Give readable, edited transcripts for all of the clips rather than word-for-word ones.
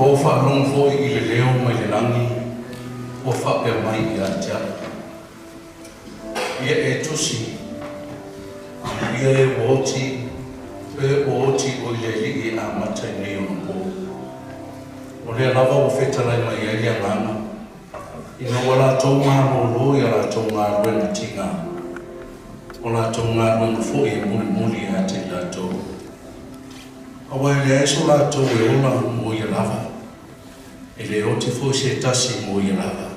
O whaalong fōi I le leo mai le langi, o whape mai I atia. Ia e tusi, ia e oti o le li a matai nei o mpo. O le lava o whetarai mai ai a ngana, ina wala tau ngā rolo I a la tau ngā ruenga tinga. O la tau ngā ruenga fōi e muli a te la tau. Awa e le aiso la tau e ola mo I a lava. E le o te fōi se tasi mo I lava.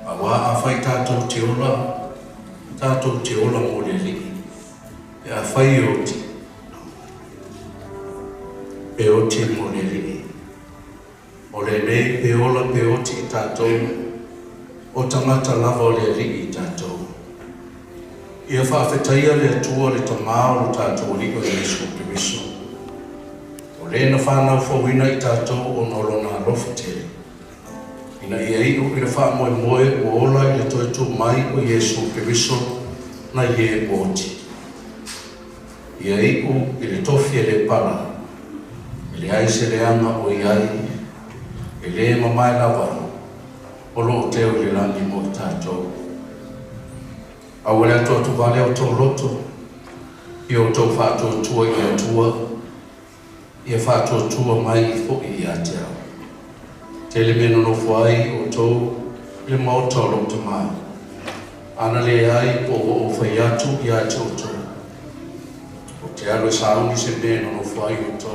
Awa a whai tātou te ola mo le li. E a whai o te. Pe o te mo le li. O le nei pe ola pe o te tātou. O tangata lava o le li I tātou. Ia whaafetaia le atua le tamā o tātou li o Yesu Kiriso. Le na whanau whawina I tātou o nolo nā rofu tere. Ina ia iu I le wha moe o ola I le toi tū mai o Yesu Kiriso na ie oti. Ia iu I le tofi e le para. I le aise le anga o iai. I le mamai lava. O lo teo I le langi mo I tātou. Au le atua tu vale o tō loto. I o tō whātua tua I atua. Ia whātua tua mai I fōi I atea. Te le meno no whai o tō le mautoro Tamā. Ana le ai o whai atu I atea o tō. O te aru saungi se meno no whai o tō.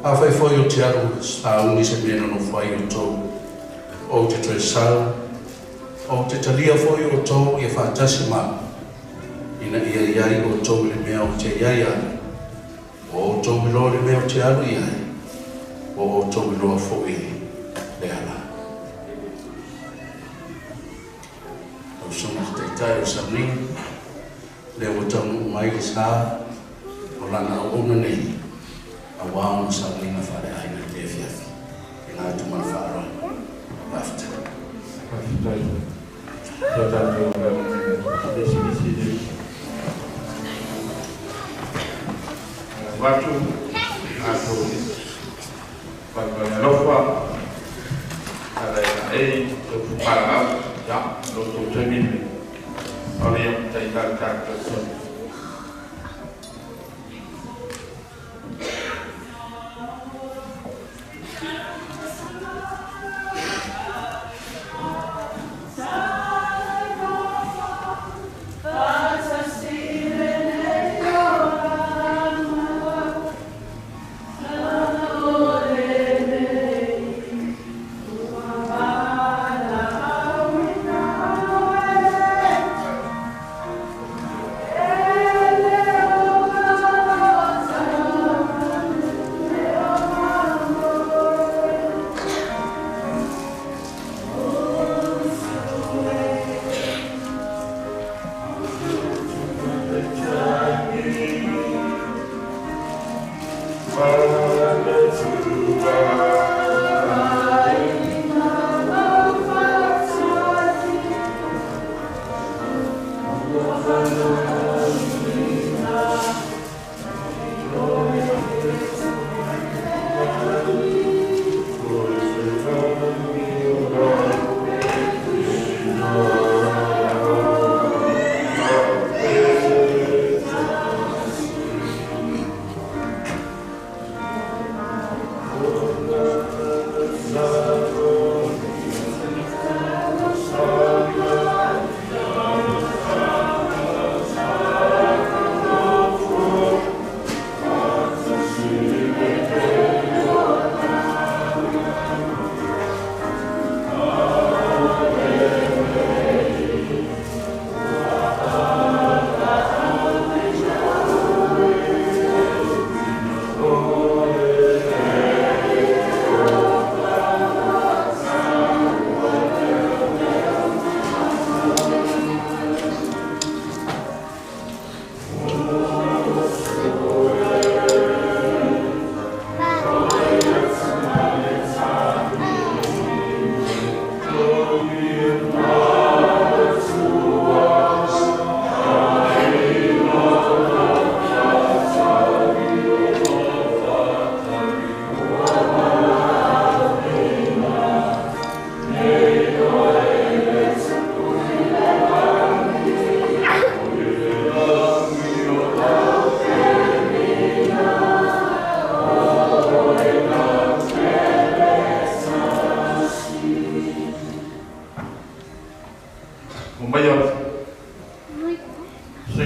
A whai whai o te aru saungi se meno no whai o tō. O te toi sau. O te talia whai o tō I whātasi mā. Ina ia iai o tō le mea o te iai anu. O tō milo le mea o te aru iai, o tō milo a fōi le ala. O sona te tai o samling, le o tamu mai I sā, o lana o ona nei, a wāo samling a whare aina te fiafi. I ngā tumana whāra, lafta. Watu aku lofa ada tu para ya tu termin oleh taikan kakak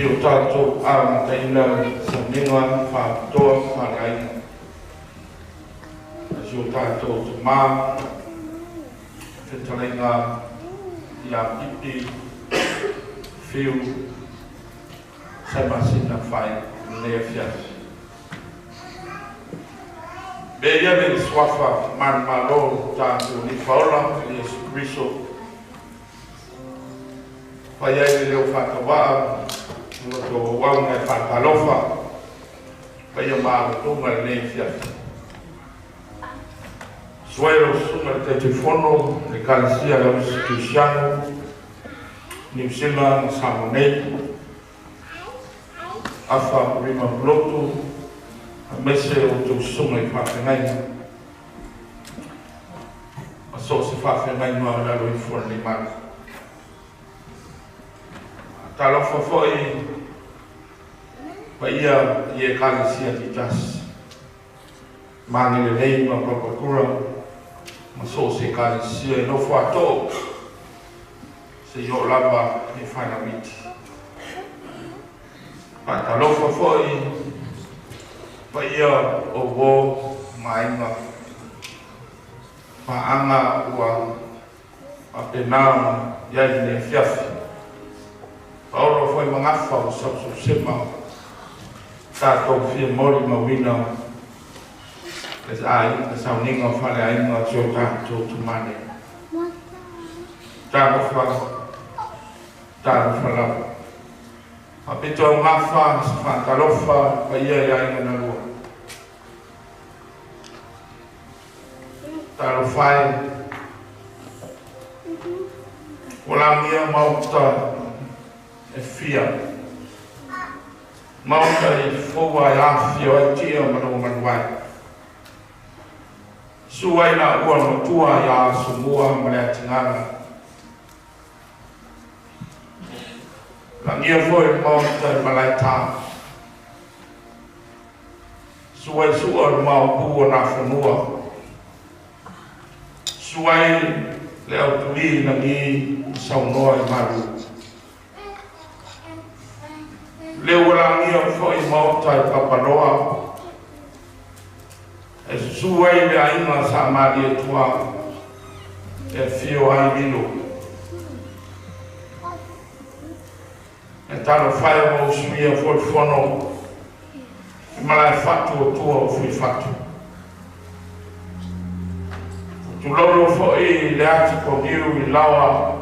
o tātou āmataina sa minga whātoa whāraina. Si o tātou Tamā whetalenga ia PIPI FIU SAIMASINA FAAIU. Be ia le swafa man malo tātou ni whaola Yesu Kristo. Faiga leo whakawaa, no to wanga e whakalofa, faiga mātunga le fiafi. Suero sunga te whono, le kalesia le Cristiano, New Zealand, Samonei, Afa Faiga Lotu, a mese o tu sunga i whakengai. A so se whakengai noa lalo i whona ni mara. Talofa foi ia e kalesia ki tas. Mangi le nei ma papakura ma so se kalesia no fato se yo lava e fana miti. Pa talofa foi ia o wo mainga pa anga ua apenao ia ne fiafi. Paulo foi mangafa o sapso sema tātou fia mori mawina les ai sauninga whale ainga tio tātou tumane tārofa lau a pito ngafa whātarofa pa ia i ainga na lua tārofai walangia mauta e fia. Mauta i fua e afio e tia manu manuai. Suai na ua no tua i a sumua male atingana. Langia foi mauta i malai tā. Suai sua mau bua na whanua. Suai leautuli na ni saunoa i maru. Leo langia foi mauta i papanoa. E suai le ainga sa mari e tua. E fio ai mino. E talo whaia mo usumia foi whono. E malai fatu o tua o fui fatu. Tu lolo foi le ati ko niu i lawa.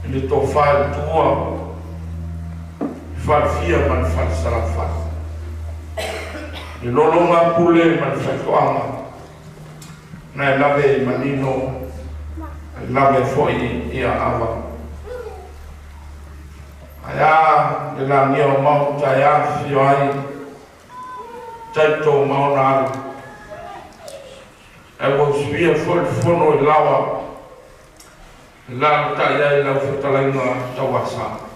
E le to whaia tua. Fia man fal sarafa. Ni lolonga pule man fatoanga. Na lave manino, lave foi ia ava. Aya de la mia mauta ya fioi. Taito maunaro. E wo svia foi fono lawa. La ta ya la fatalenga tawasa.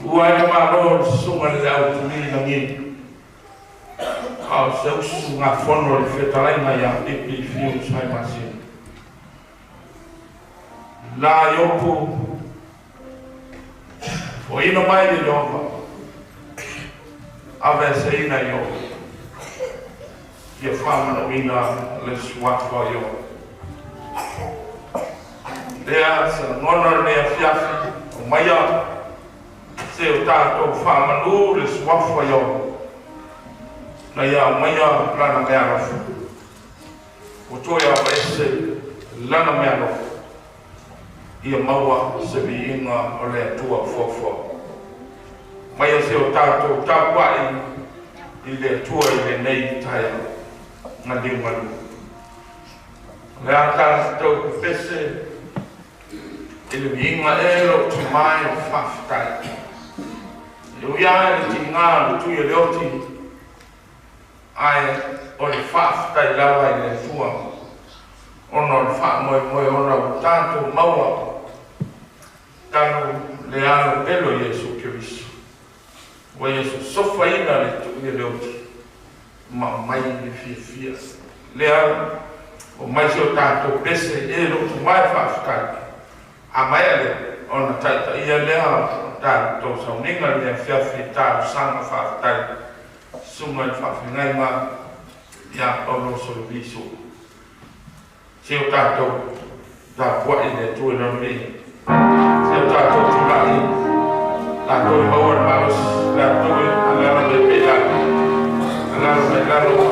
Uai maro sunga le leautuli na ngi. Au se usunga fono le whetalainga ia PIPI FIU SAIMASINA. La yoku o ino mai le yoka. Ave se ina yoka. Ia whamana wina le suatwa yoka. Lea sa ngona lea fiafi o maia. Se o tātou whamanu le suafa yo. Na ia maia lana mea rofu. O toia o ese lana mea rofu. Ia maua se vi inga o le atua fofo. Maia se o tātou tāpai i le atua i le nei taia. Nga liumalu. Le a tātou pese i le vi inga ero tu mai o whaftai. Yo ia e ti ngā tu i leoti ai o le whaftai lawa i le tua. Ono le wha moe ono tātou maua tanu le ano pelo Yesu Kirisu. Wa Yesu sofa ina le tu i leoti ma mai le fia. Le ano o mai se o tātou pese e lo tu mai whaftai. A mai ale ona taita ia le ano tātou sauninga le fiafi tāu sanga whaatai sunga i whawhingai ngā ia Paulo Soloviso. Seo tātou tā puai le tue no mi. Seo tātou tūrai tātou i mauar maus tātou i angara me pēla angara me lalo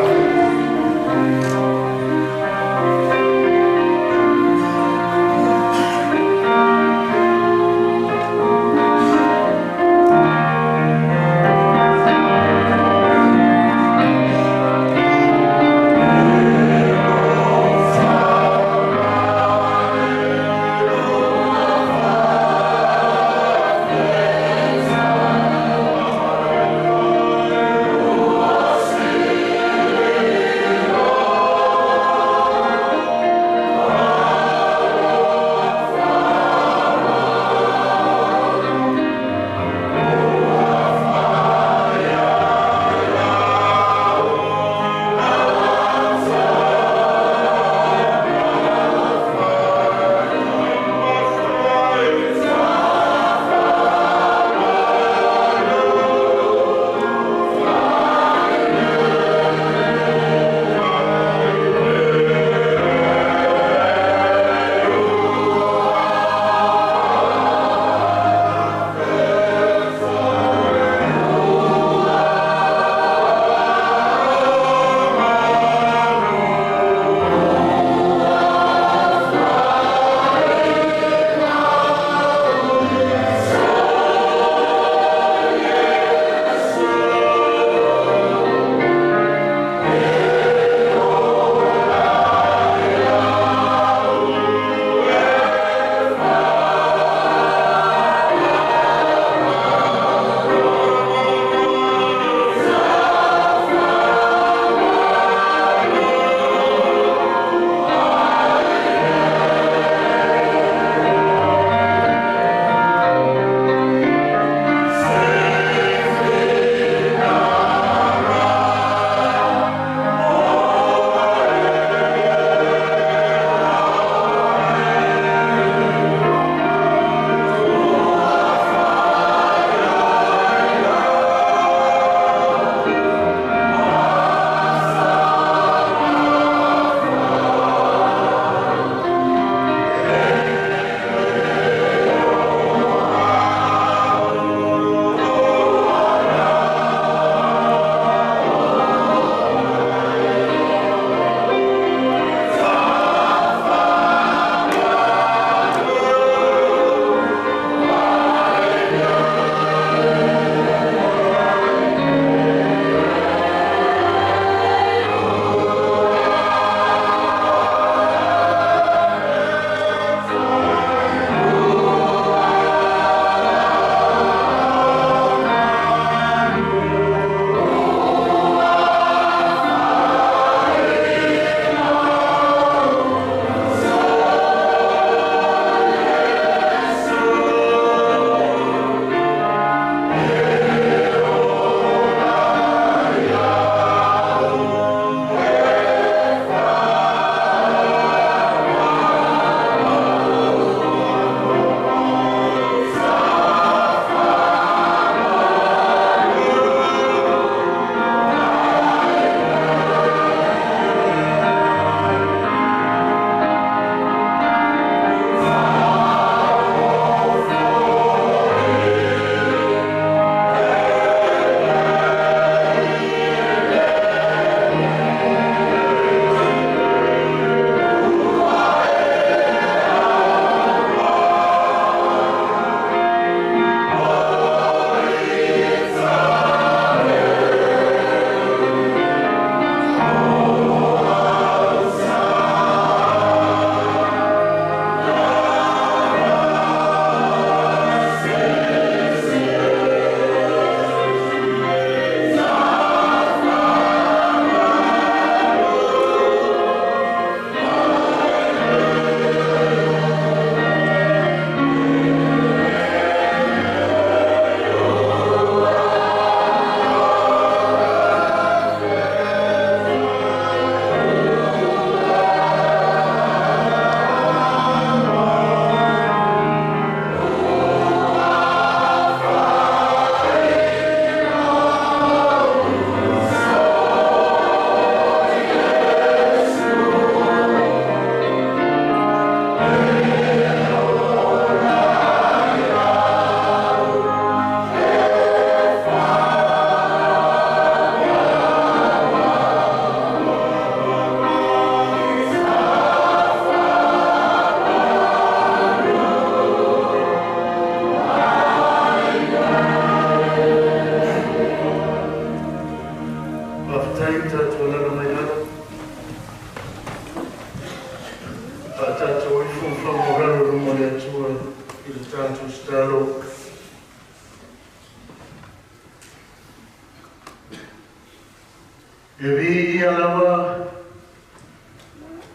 E vi alawa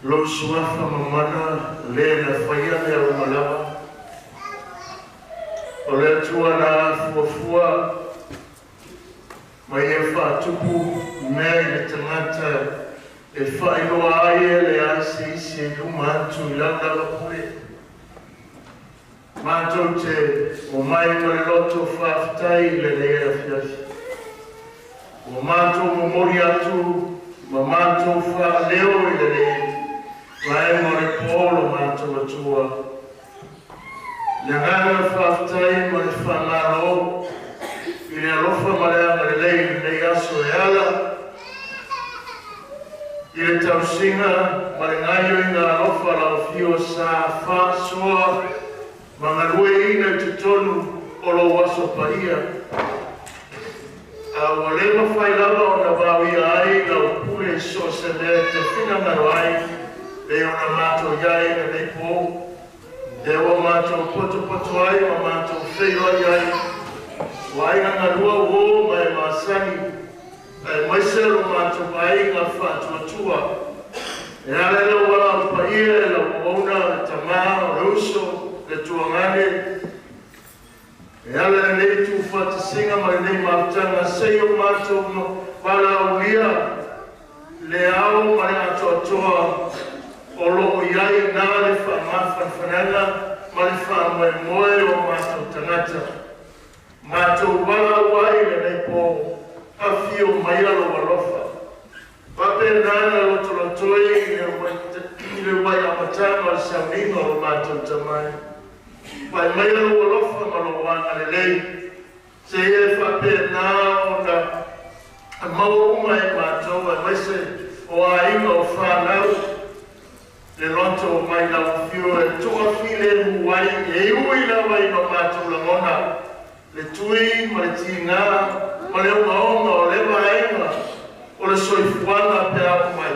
lo suafa mamana le na faia le o malawa. O le tua na fuafua mai e whaatupu mea i le tangata e whailoa ai e le ase isi e luma atu i launala pui. Mātou te o mai ma le loto whaafitai le lea fiasi. O mātou momori atu, ma mātou wha leo i le lea. Vai mo le polo mātou atua. Le ngana whaafitai ma le whanaro, i le alofa ma le anga le lei le aso e ala. I le tausinga ma le ngaio i ngā alofa la o fio sa wha soa, ma ngā rue ina i tutonu o lo waso paia. A o le mawhai lava o na wawi ai la o pule so se le te whina ngaro ai e o na mātou iai na nei pō. E o mātou poto ai ma mātou whio ai. Wai ngā rua o mai māsani e maisero mātou ai ngā whātua. E ale lau wala o paia e lau ona e tamā o reuso le tuangane. E ala nei tu whatasinga mai nei mātanga sei o mātou wala o lia le au mai atoa o loo iai nā le whamawhanwhananga ma le whamoe o mātou tangata. Mātou wala wai le nei pō a fio mai alo walofa. Pape nana lotolotoi i le wai amatanga o sauninga o mātou tamai. Pai mai alo walofa ma lo wana le lei. Se e whape nā o na mauruma e mātou e maise o a inga o whanau. Le loto mai lau fio e tua file muai e ui lawa i no mātou la ngona. Le tui ma le tingā ma le unga o le waenga o le soifuanga pe au mai.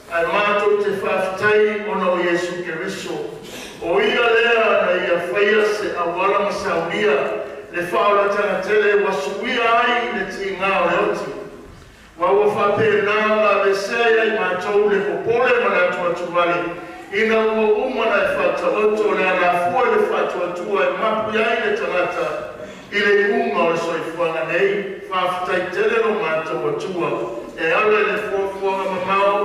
Ai mātou te whaftai ona o Yesu Keriso. O ia lea na ia whaia se awala masaunia le whaolatanga tele wasuia ai le tingā o le oti. Wa ua whape nā la le sea i mātou le popole ma le atua tuwali. Ina ua umana e whataoto le anafua le whatuatua e mapu iai le tangata i le unga o le soifuanga nei. Whaftai tele no mātou atua. E ala le fuafuanga mamau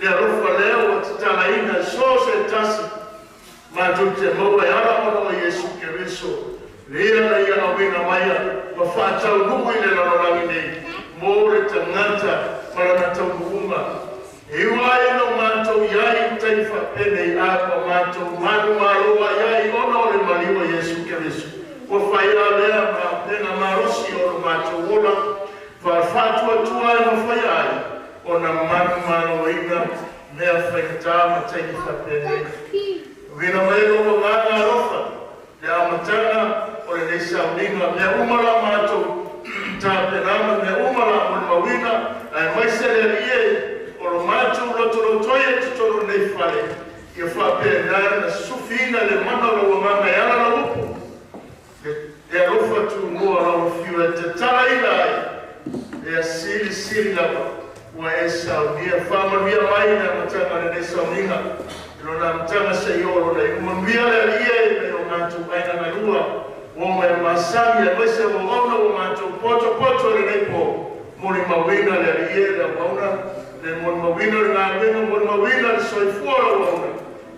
le arofa leo o titala ina so se tasi. Mātou te maua e ala ono o Yesu Keriso. Le ia na ia awina maia ma whaatau nuku i le lalorangi nei. Mō le tangata marana tau nukunga. E uai no mātou iai tai whapene i apa mātou manu maroa iai ono le maliwa Yesu Keriso. Ko whaia lea ma pena marosi o mātou ola. Whaatua tua e ma whaia ai. O na manu maroa ina mea whaikata ma tai whapene. Vina mai o ngana rofa, le amatanga o le nei sauninga, le umara mātou tāpenama, le umara o le mawina, ai mai sere rie, o lo mātou lotolotoia tutoro nei whale, i whapena na sufina le mana lo ngana e ala la upo. E rofa tu mua la fiu e te taraina ai, e a siri lava, ua e saunia, whamanuia mai na amatanga le nei sauninga. Nona mtanga se yoro le umwambia le lie me o mātou aina na rua o me masami e wese o ona o mātou poto le nepo mori mawina le lie le wauna le mori mawina le ngāwenga mori mawina le soifua le wauna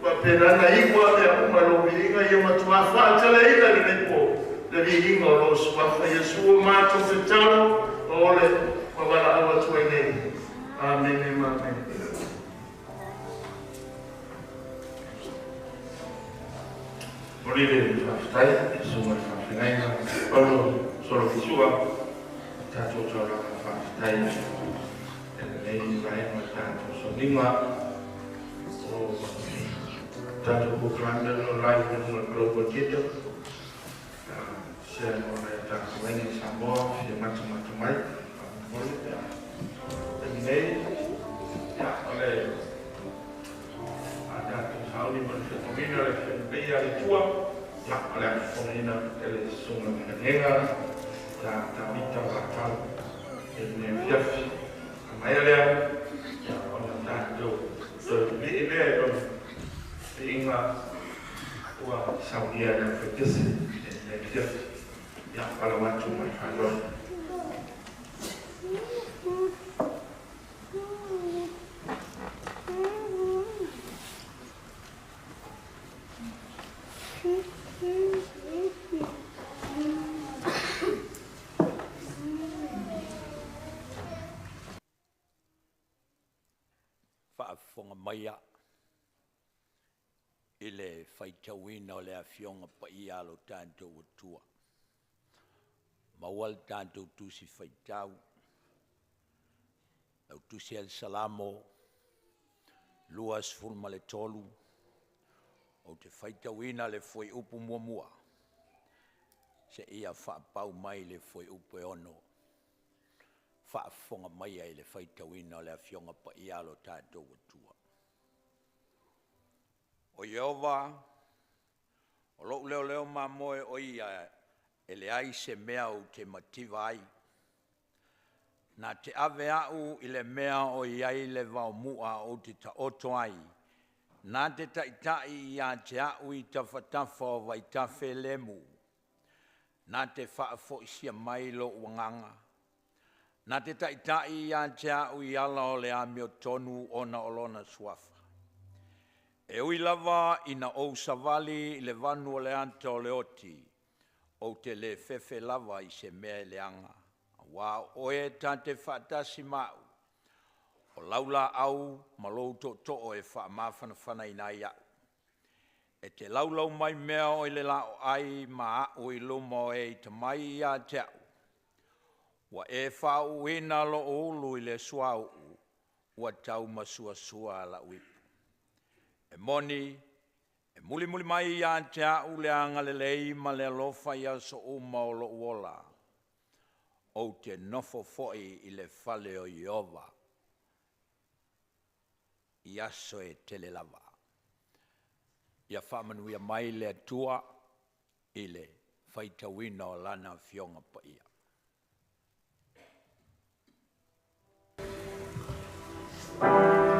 wa pena na igwa me a uma lo viinga i o matua whaata le ina le nepo le viinga o lo suafa Yesu o mātou te tano o le wawala awa tuai nei. Amen e amen. Morire whaftai, e suma whawhingaina, oro soro kisua, tātou tōra whaftai, e nei vaenga tātou soninga, o tātou kukranda no lai no global kito, se mora tātou wengi Samoa, se matu mai, morire, e nei, ole, tātou sauni mora whekomina, Leia le tua, ya ole a fonina ele sunga menega, ya tamita wakau, e ne fiafi, mai lea ya ona tātou le le inga ua saunia na fetese ne kia ya para matu mai halon Whaafonga maia i le whaitawina o le awhionga PII alo tātou atua. Mawal tātou tusi whaitau, lau tusi el salamo, luas fulma le tolu, o te whaitawina le foi upu mua, se ia whaapau mai le foi upu e ono. Whaafonga mai ai le whaitawina o le awhionga PII alo tātou atua. O Yehova, o lo leo mamoe o ia e le ai se mea o te mativa ai. Nā te ave au i le mea o iai le vau mua o te taoto ai. Nā te taitai i a te au i tawhatafa o vai tawhe lemu. Nā te whaafo isia mai lo uanganga. Nā te taitai i a te au i ala o le amio tonu o na olona suafa. E ui lava ina o savali i le vanu o le anta o le oti, o te le fefe lava i se mea le anga. Wā oe tante whaatasi mau, o laula au malou to o e wha mawhanawhana i nai au. E te laulau mai mea o i le lao ai ma o i luma o e i tamai i a te au. Wa e whau ina lo ulu i le suau, ua tau masua sua la uipu. E moni, e muli mai i a te au le anga le lei ma le alofa i aso uma o lo uola. O te nofo foi i le fale o Jehova. I aso e tele lava. Ia whamanuia mai le atua i le whaitawina o lana whionga PII. Yeah.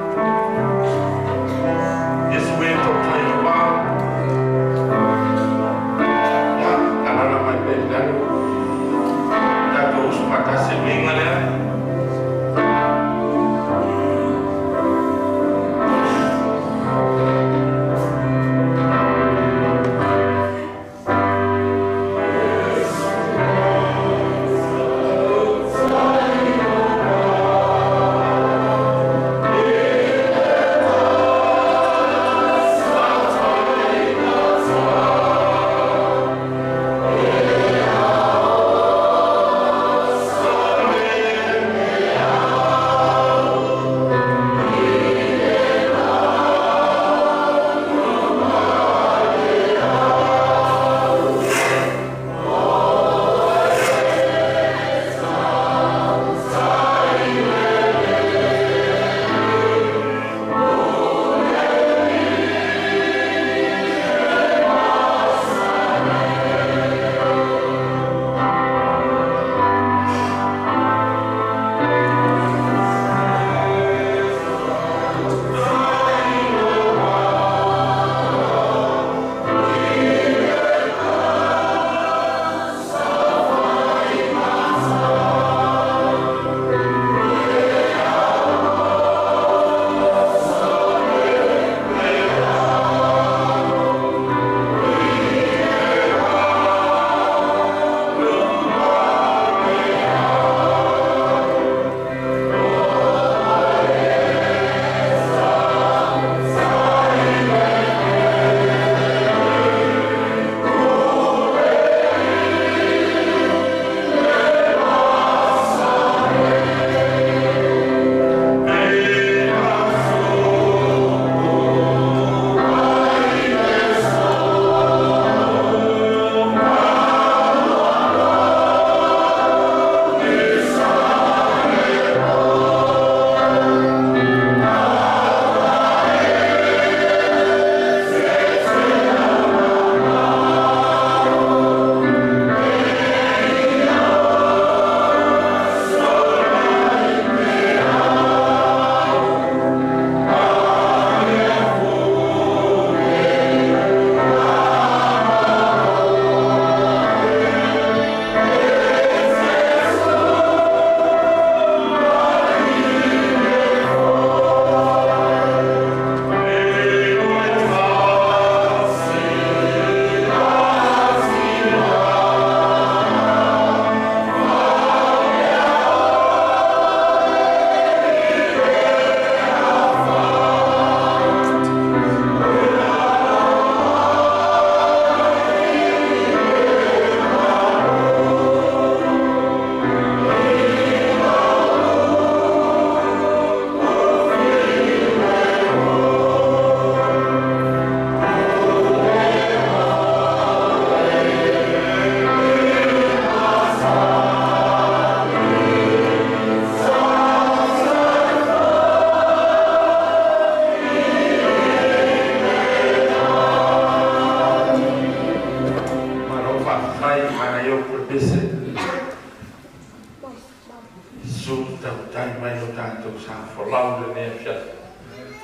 tautai mai o tātou sa whalau le nea fia.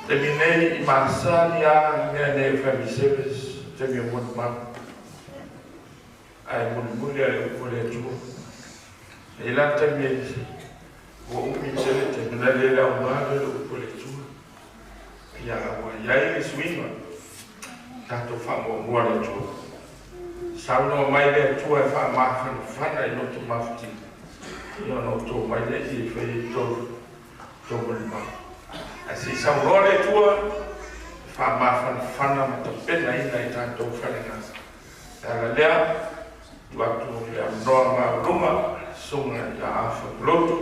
Te minei I māsani a mea ne family service, te mea munu mau. Ai muni a le upo le atua. E la te mea o umi tere te mena le la umara le upo le atua. Ia awa iai le suinga. Tātou wha mua le atua. Sauno mai le atua e wha mawhana whana I noto mawhiti. Ia no tō mai le I whai tō muni mau. Asi sauno le atua wha mawhana whana ma ta pena ina I tātou whana ngasa. Tāra lea, waktu le amnoa ma ruma, sunga ia Faiga Lotu,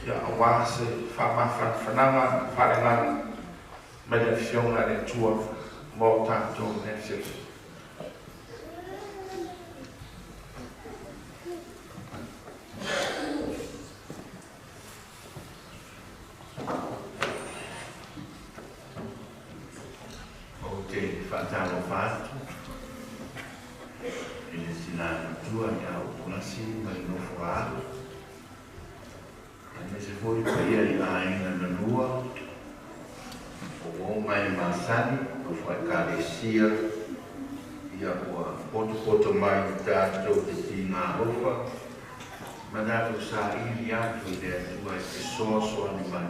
ia awase wha mawhana whananga, whananga, mai le whionga le atua mō tātou nefsesi. Whaatalo whātu, ele sinana tua ia o punasi mai no whaatu. Ane se foi paia I aina na lua, o mai masani, o whaikaresia, ia ua poto mai tātou te tina ofa, ma tātou sa iri atu I le atua e te soa ni mai.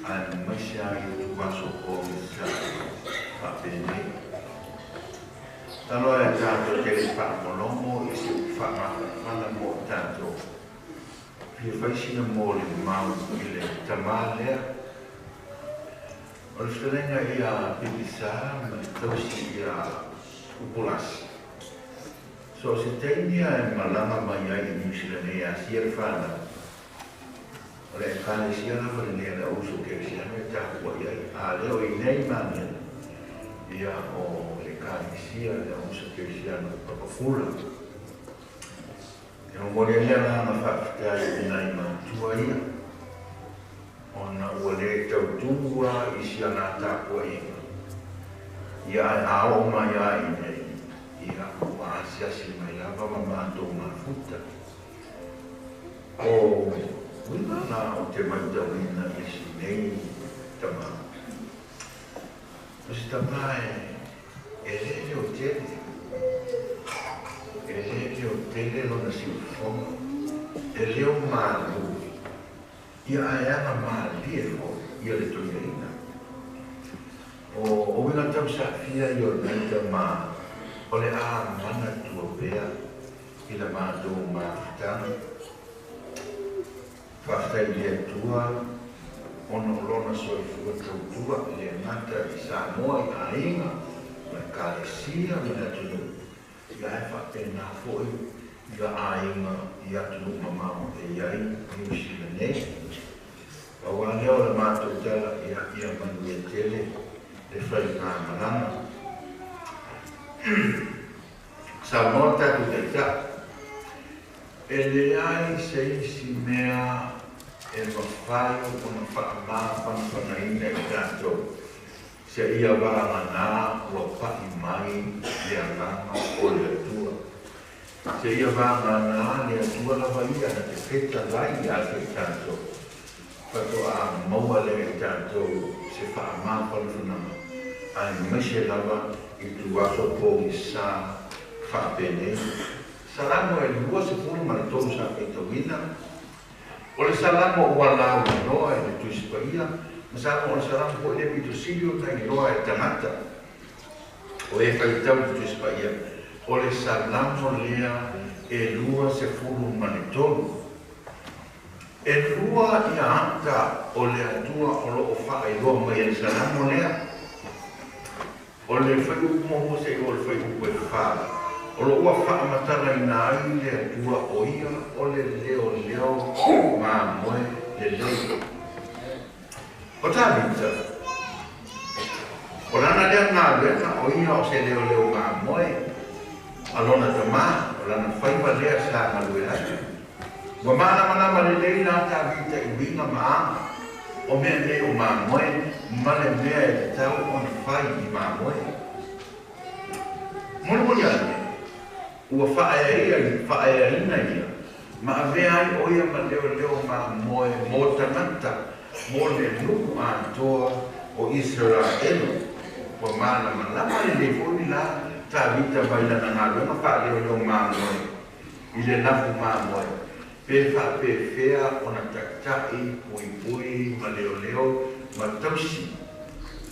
Ane maisia I tu maso o sa Papene. Talo e tātou te le whaamolomo I se whaamawhana mō tātou. Pia whaisina mō le mau I le tamā lea. O le wharenga I a PIPI FIU ma tausi I a upolasi. So se teinia e malama mai ai I New a sier whana. O le kane siana wale nea na uso ke siana e tākua iai. A leo I nei mania. Ia o le kānisia le usa kerisiano papafula. E o mori lea na whaakitai I nai mātua ia. Ona ua le tautua I siana tākua inga. Ia ai ao mai ai nei. Ia ua asiasi mai lava ma mātou mafuta. O wina na o te maitawina I si nei tamā. Mas tamā e o tele. E o tele lona si ufonga. E leo malu. Ia aeanga mali e fo. Ia le toiaina. O wina tau sa fia I o naita ma. O le a mana tua bea. I la mātou mafutanga. Whaftai lea tua. Ono lona soi fua tautua le mata I Samoa I ainga ma kāresia me na tunu ia e whapena foi ia ainga ia tunu mamau e iai New Zealand Awa leo le mātou tala ia manu e tele le whai ngā marana Samoa tatu te ta e le ai se isi mea e mawhai o na whaamāwhana ina I tātou. Se ia wāngana ua pahi mai le anganga o le atua. Se ia wāngana le atua lawa ia na te peta lai a te tātou. Pato a maua le tātou se whaamāwhana ai mese lawa I tu aso po I sa whapene. Salamo e lua se pulu maratonu sa peta wina. O le salamo ua lau noa e le tuisipaia, ma salamo o le salamo po le pitosilio na I loa e tangata. O e whaitau le tuisipaia, o le salamo lea e lua se furu manitonu. E lua I anta o le atua o loo wha e loa mai e salamo lea. O le whaiu moho se o le whaiu koe wha. O lo ua whaamatara I nā ai le atua o ia o le leo mā moe le leo. O tā mita. O lana lea ngā lena o ia o se leo mā moe. Alona tamā, o lana whaiwa lea sa malue lai. Wa mana manama le lei nā tā mita I winga maanga. O mea leo mā moe, male mea e te tau o na whai I mā moe. Moni moni ane. Ua whaeaina ia, Ma avea ai oia ma leo ma moe mo tanata mo le nuku atoa o Israel o mana malama le foni la ta vita baila na ngalo ma fa leo ma moe i le nafu ma moe pe fa pe fea ona taktai pui ma leo ma tausi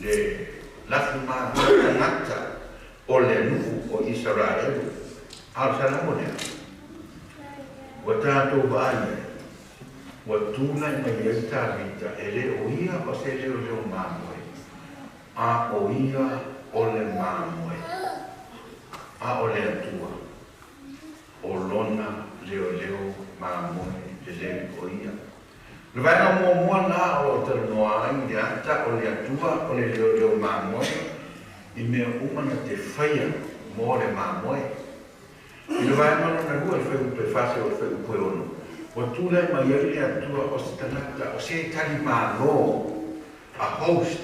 le nafu ma tanata o le nuku o Israel al salamone Watato baia, watuna mai esta vita, ele oia o se leo mamoi, a oia ole mamoi, a ole atua, o lona leo mamoi, ele oia. Le vai na mua na o te noa ai de ata ole atua, ole leo mamoi, I mea umana te whaia mo le mamoi. I le vai mana na rua le whai upe whase o le whai upe ono. Wa tūlai mai ai atua o se tanaka, o se tali mālo, a host.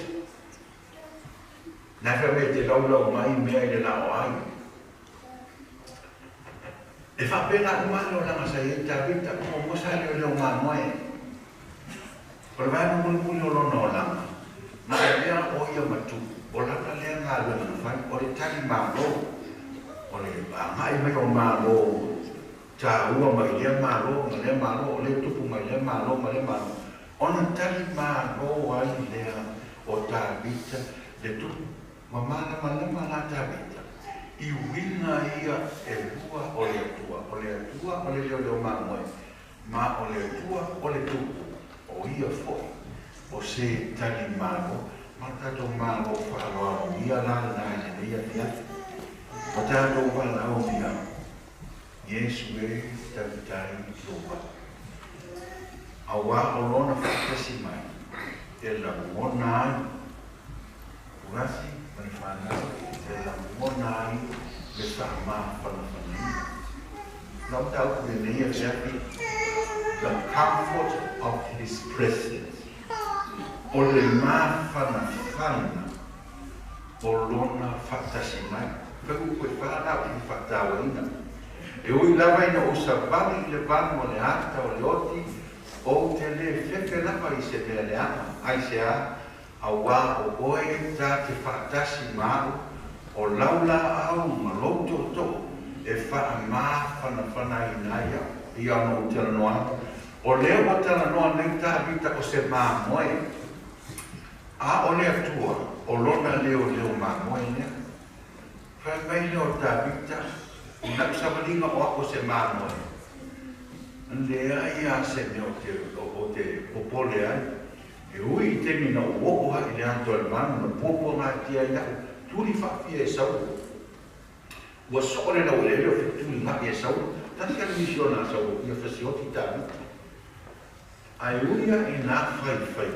Nā whai te laulau mai mea I le nao ai. E whapena umano langa sa i ta vita, o mosa leo leo mamoi. O le vai mana muli o lona o langa. Nā lea o ia matu, o lana lea ngā luna na whai, o le tali mālo. O le ngai mai o mālo, ta ua mai lea mālo, ma lea mālo, o le tupu mai lea mālo, ma lea mālo. Ona tali mālo ai lea o tā vita, le tupu, ma mana tā vita. I wina ia e lua o le atua, o le leo leo māmoe, ma o le atua, o le tupu, o ia foi, o se tali mālo, ma tato mālo wharoa o ia lana nai ia ia. O tātou wala o mia, Yesu e tavitai loa. A wā o lona whakasi mai, e la mona ai, urasi, mani whanau, e la mona ai, le whaama whanawhanai. Lau tau kure nei a whiapi, the comfort of his presence. O le mā whanawhana, o lona whakasi mai. Pegu koe whanau I whakatawa ina. E ui lawa ina o sa vali le vanu o le ata o le oti o te le whewhe lapa I se mea le ama. Ai se a wā o oe tā te whakatasi māu o laula au ma louto to e wha mā whanawhana I naia I ano o tela noa. O leo o tela noa nei tā vita o se mā moe. A o le atua o lona leo mā moe nea. Whai mai leo tā vita, nā sawalinga o ako se māmoe. Lea ia se me o te popole ai. E ui te mina o oha I le anto al manu, na popo ngā tia ia, tūri whawhia e sau. Ua sore na ule leo tūri ngā e sau, tani ka misio nā sau, ia whasioti tā vita. Ai uia I nā whai.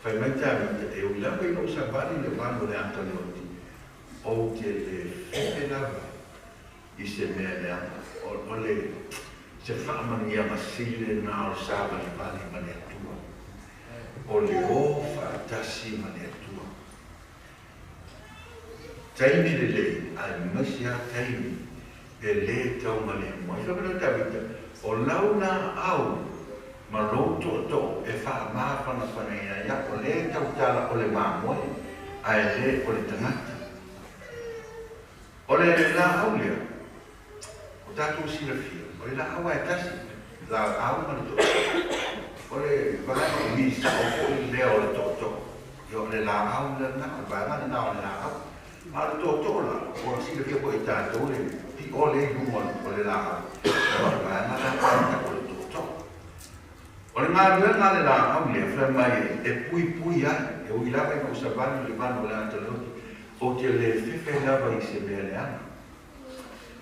Whai mai tā vita, e ui lawa I no sa vali le manu le anto le oti. O te le whepe lawa I se mea lea, o le se whaamani a masile nā o sāwa I pāni mani atua. O le o whaatasi mani atua. Taimi le lei, ai masia taimi, e le tau mani mua. I whakana tawita, o launa au, ma louto to, e wha māwhana whanaina ia, o le tau tala o le māmoe, ai le o le tangata. O le la au lea, o tātou sila fia, o le la au e tasi, la au mani to. O le wala o misa o ko I lea o le toto. O le la au le na, o wala na o le la au. Ma le toto la, o sila fia ko I tātou le, pi o le humon o le la au. O wala na o le toto. O le ngā rua na le la au lea, whai mai e pui ai, e ui lawa I ka usavani le manu le antaloti. O te le whewhe lawa I se mea le ana.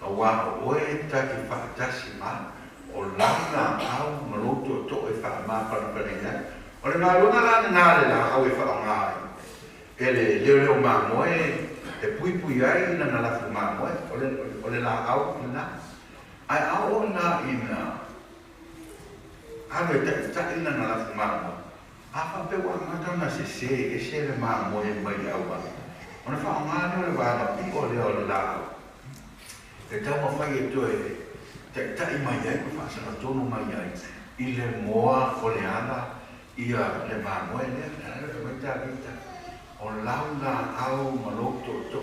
A wā o oe taki whaatasi mā, o lana au maroto to e wha mā whanawhanea. O le ngā runga lana ngā le la au e wha ngāi. E le leo mā moe, e pui ai ina na lafu mā moe, o le la au ina. Ai au o nā ina, anu e ta ina na lafu mā moe. A whapewa ngata na se se le mā moe mai au wā. Ona wha ngāne o le wāna pi o le la au. E tau ma whai e toe, tai mai ai ko fa sa tonu mai ai i le moa o le ana ia le mamoe le mai ta vita o launa au maloto to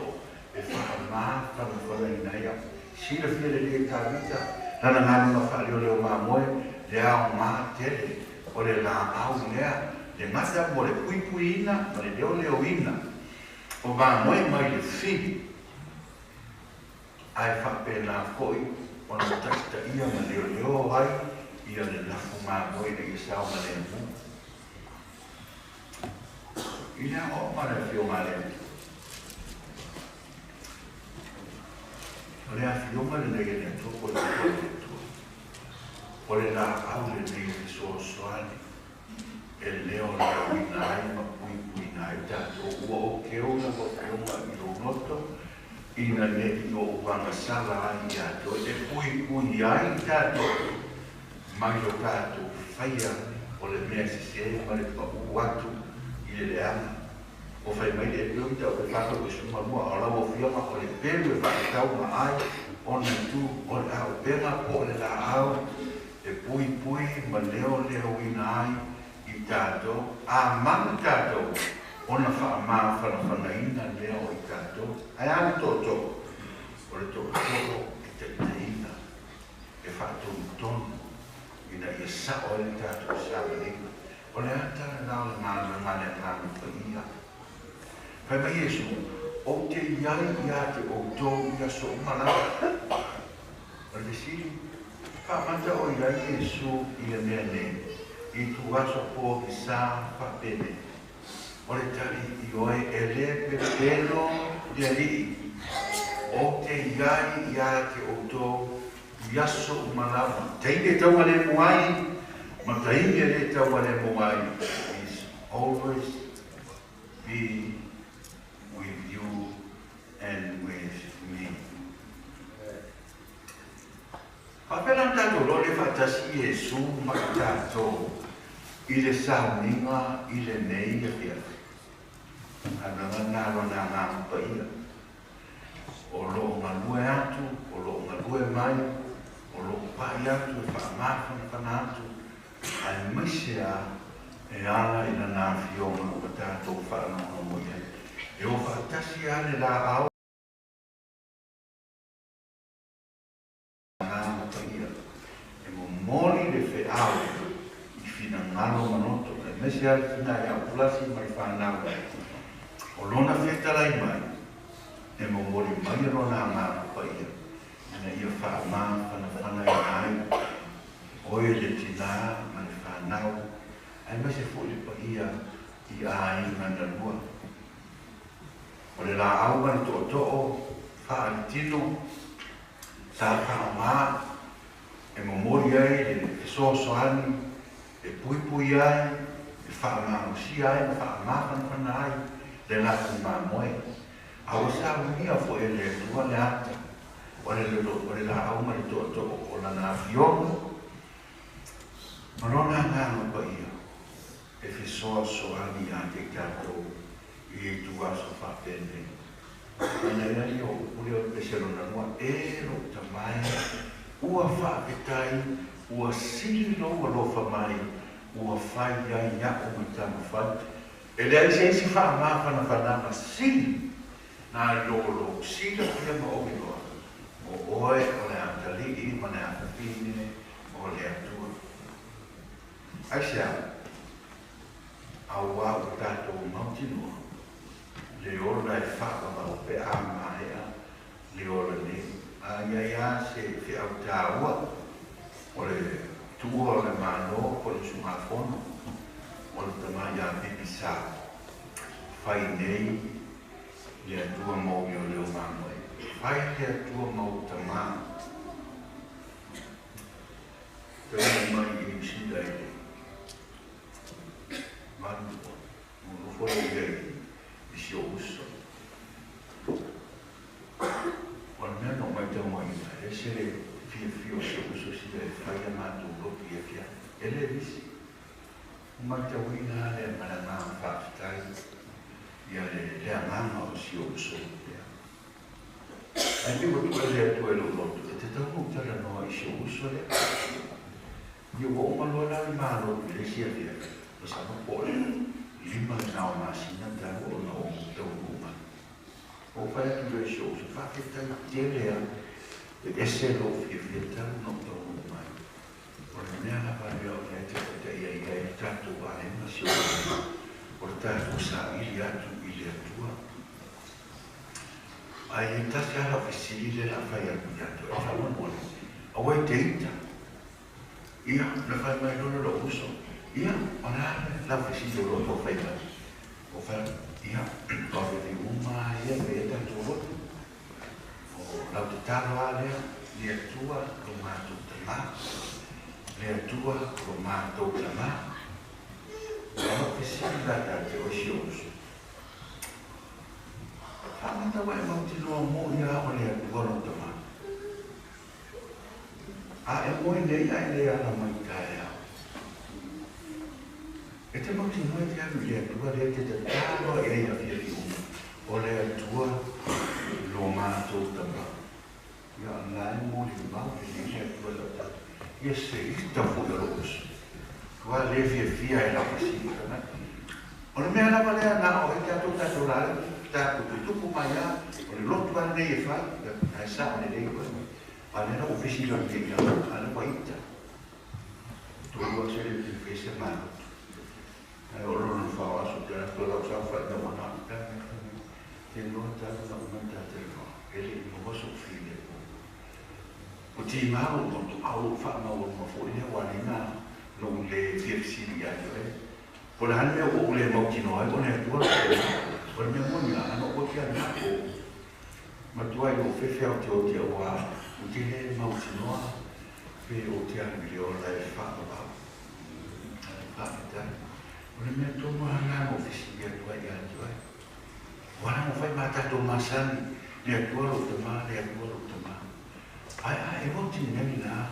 e fa ma fa na ia si le fie le ta vita na ngana fa le mamoe le au ma tele o le la au lea le mata mo le puipuina ma le leoina o mamoe mai le fi ai fa pena foi ona tasta ia ma leo ai ia le lafu mamoe le isao ma le mu ia o ma le fio ma le o le a fio ma le le toko le o le la au le nei so soani e leo la winai ma winai tato o ke o na ko ma i lo noto ina le i o wanga sala ai tato e pui ai tato mai lo tato faia o le mea se ma le pa watu i le ana o fai mai le lunta o le fato ko suma mua o la o fia ma o le pelu e fa tau ma ai ona tu o le au pena o le la au e pui ma leo ina ai i tato a man tato ona fa ma fa ina leo i tato ai an toto o le toto e te ina e fa ton ina i sa o le tato sa le o le ata na le ma le pa ia fa mai Yesu o te iai ia te o to ia so mana o le si fa mata o ia Yesu i le mea ne i tu aso po ki sa fa pene o le tari i oe e le pepelo di ali o te iai ia te o to ia so mana teine tau ale muai ma teine le tau ale muai is always be with you and with me. Papela tato lo le fatasi Yesu ma tato i le sauninga i le nei e fia. Ana na na paia. O lo ngalue atu, o lo ngalue mai, o lo pai atu e whaamafa na whanatu. Ai maisia e ala i na nā whionga o tato whanau mo ia. E o fatasi ale la au e mo mori le FAAIU i fina ngalo manoto e mesi ale fina e au plasi mai whanau o lona feta lai mai e mo mori mai rona ngā paia ina ia whaama whana i ai oe le tina mai whanau ai mesi fuli paia i ai ngana lua o le la au mai to'o whaalitino sa whaama e momori ai le soasoani e pui ai e whaamausi ai e whaamawhana ai le laku mamoe a o sa unia fo e le tua le ata o le la au mai to'o o la na fionga marona ngā pa ia e soasoani a te katou i tu aso whapene. Ana ia o ule o peserona mua ero tamai, ua whapetai, ua sili loa lofa mai, ua whai ai ia o matama whai. E lea se si whaamawhana whanama sili, nā lolo sila pia ma omi loa. O oe o le atali i ma ne atapine o le atua. Aisea, au au tātou mautinoa. Le ola e whaka o pe a mahea, le ola ne. A ia se whi au tāua, o le tua o le mano, o le sungafono, o le tamā PIPI sa. Whai nei, le atua mau i o leo mamoe. Whai le atua mau tamā. Te ona mai i msida i le. Manu, mo fo i le. Si o uso. Quando me non mai te mai essere FIU se uso si deve fare ma tu lo via. E le dici ma te wina le mana fa stai. Ya le mano si uso. Ai te mo tu le tu e lo lotu. E te tau tala noa i se uso le. Io ho malora i malo le sia via. Lo sanno poi. Lima nao masina tau o no tau uma. O fai tu le se uso. Fa che tai te lea. E se lo fia tau no tau uma. O le mea la pari o le te ia tatu a e ma se uso. O tatu sa ili atu ili atua. Ai tasi ala fisili la fai atu atu. E fa mamone. Awai te ita. Ia, la fai mai lolo lo uso. Ia, ona la fisili lo to fai mai. O fai, ia, o vedi uma ia veda tu. O la te talo alea, li atua lo matu tama. Li atua lo matu tama. La fisili la tate o si uso. Famata vai mautino mo ia o le atua lo tama. A e moi nei ai le ana mai kaia. E te mauti noi te anu le atua le te talo e ia fia ki uma. O le atua lo mātou tama. Ia anai mo li mau le atua lo tata. Ia se ita fuga roos. Kua le fia e la pasika na. O le mea lava le ana o e te atu tato lale. Ta tupu mai a. O le lotu ane nei e fai. Ai sa ane nei e fai. Ale no ufficio di alla guaita. Tu lo sai di fece ma. Allora non fa a su la cosa fa fa da una. Che non sta da una telefono. E lì non posso finire. O ti ma non au fa ma un fuori a guarina non le fiersi ya eh. Por anno o le mocchi noi con il tuo. Per mia moglie hanno qualche anno. Ma tu hai un fefe a te o te wa. Utile mautinoa pe o te angliola e whaapa. Whaapa. O le mea tomo hana mo fisi atua i atua. Wana mo whai matato masani le atua lo tama, le atua lo tama. Ai e wauti nani na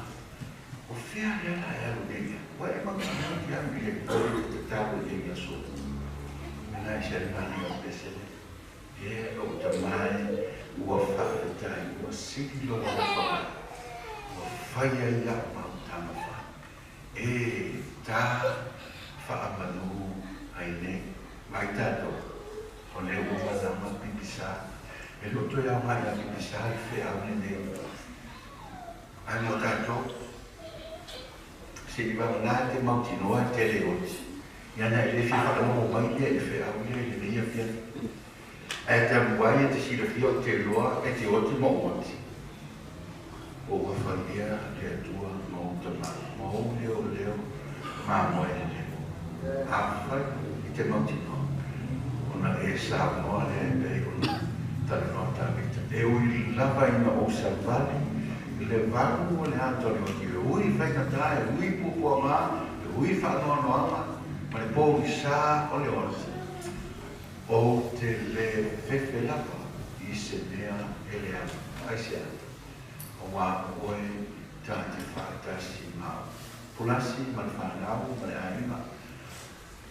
o whea le ala e alu nenga. Wa e mautinoa ti angi le kore te tabu nenga so. Mena e sharimani o pesele. E o tamai ua whaawetai, ua siki lo whaawetai, ua whaia ia mau tamawa. E tā whaamanu aine, mai tātou, o ne ua lama pipisa, e loto ia mai a pipisa i whea ne. Ai mo tātou, se i wamana te mautinoa te leoti, iana e lefi whaamanu mai ia i whea ne ia whia. E te amuai e te sirafia o te loa e te oti mauati. O whawhania le atua mau tamai. Mau leo, ma moe leo. Awhai i te mautino. Ona e sa moa le pei ona tala noa tāwita. E ui lava ina o sa vali. I le varu o le atore o ki. E ui whainata, e ui pupua ma, e ui whanoa noama. Ma le pō i sa o le onasi. O te le fefe lapa i se mea e le ana. Ai se ana. O wā oe tāte whātasi mau. Pulasi ma le whanau ma le aima.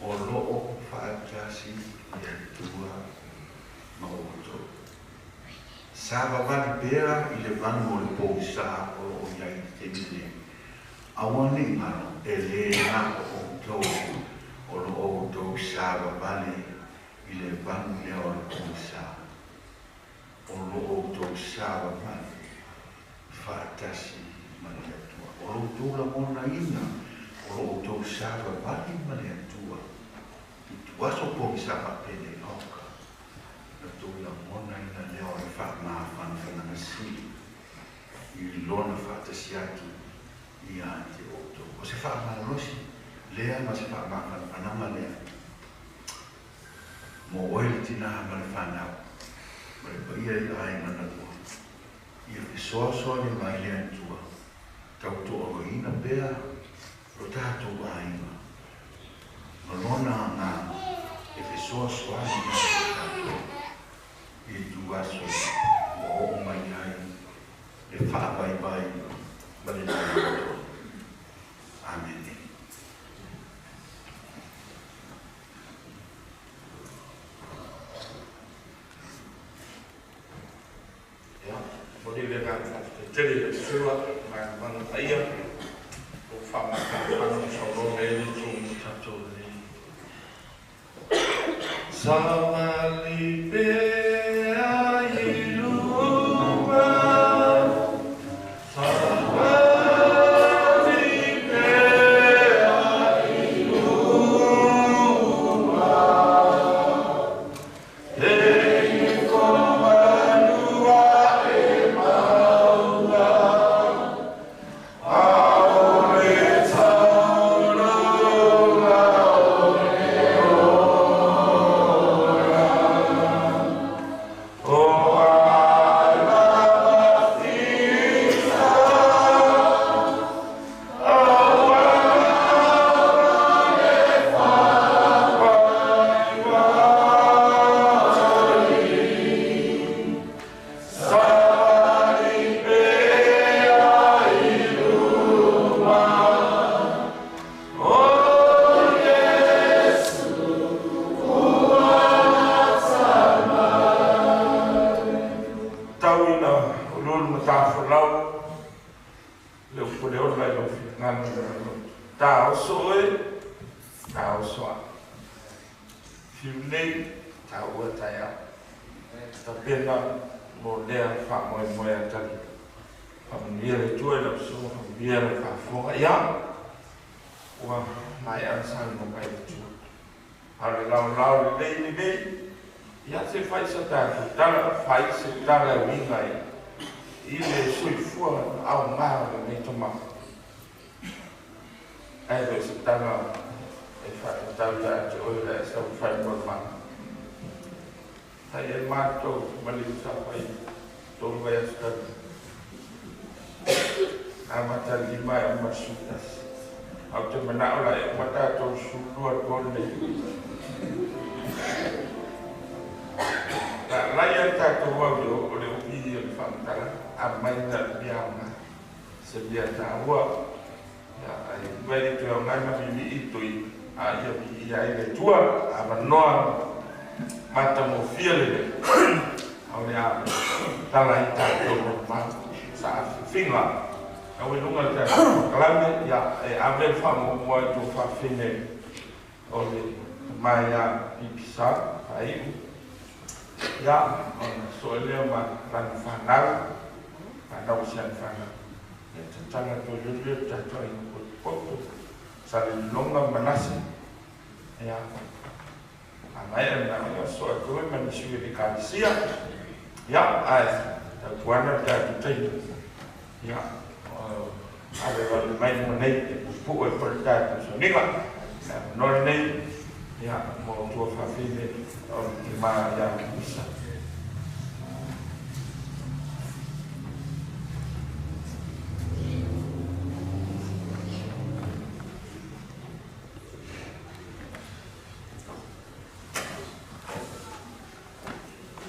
O loo whātasi i atua ma oto. Sāwa wali pēra i le vanu o le pōu sā o iai te mine. Awane mano e le na o tō. O loo tō sāwa wali i le vanu lea o le pōsa. O loo tō sāwa mani, whaatasi mani atua. O loo tō la mona ina, o loo tō sāwa mani mani atua. I tuaso pōki sāwa pene oka. Na tō la mona ina lea o le whaamāwhana whanangasi. I lona whaatasi atu i ante o tō. O se whaamārosi, lea ma se whaamāwhana whanama lea. Mo oile tina ma le whanau. Ma le paia i ai mana tua. Ia ke soa le mai le antua. Tau toa o ina pēa, ro tātou aima. Ma lona ngā, e ke soa i ngā tātou. I tu aso, o o mai ai, le whaawai bai, ma le tātou. Amen. tua mana ia o fama fama solo ele tu tatoli Samali PIPI FAAIU ya soalnya lan fanal ada usian fanal ya tentang itu juga jatuh ikut foto saling nongga manasi ya amai namanya soal itu manusia di kansia ya buana dari itu ya ada orang main menai buat perda itu nih non ini ya mau tua family orang lima yang bisa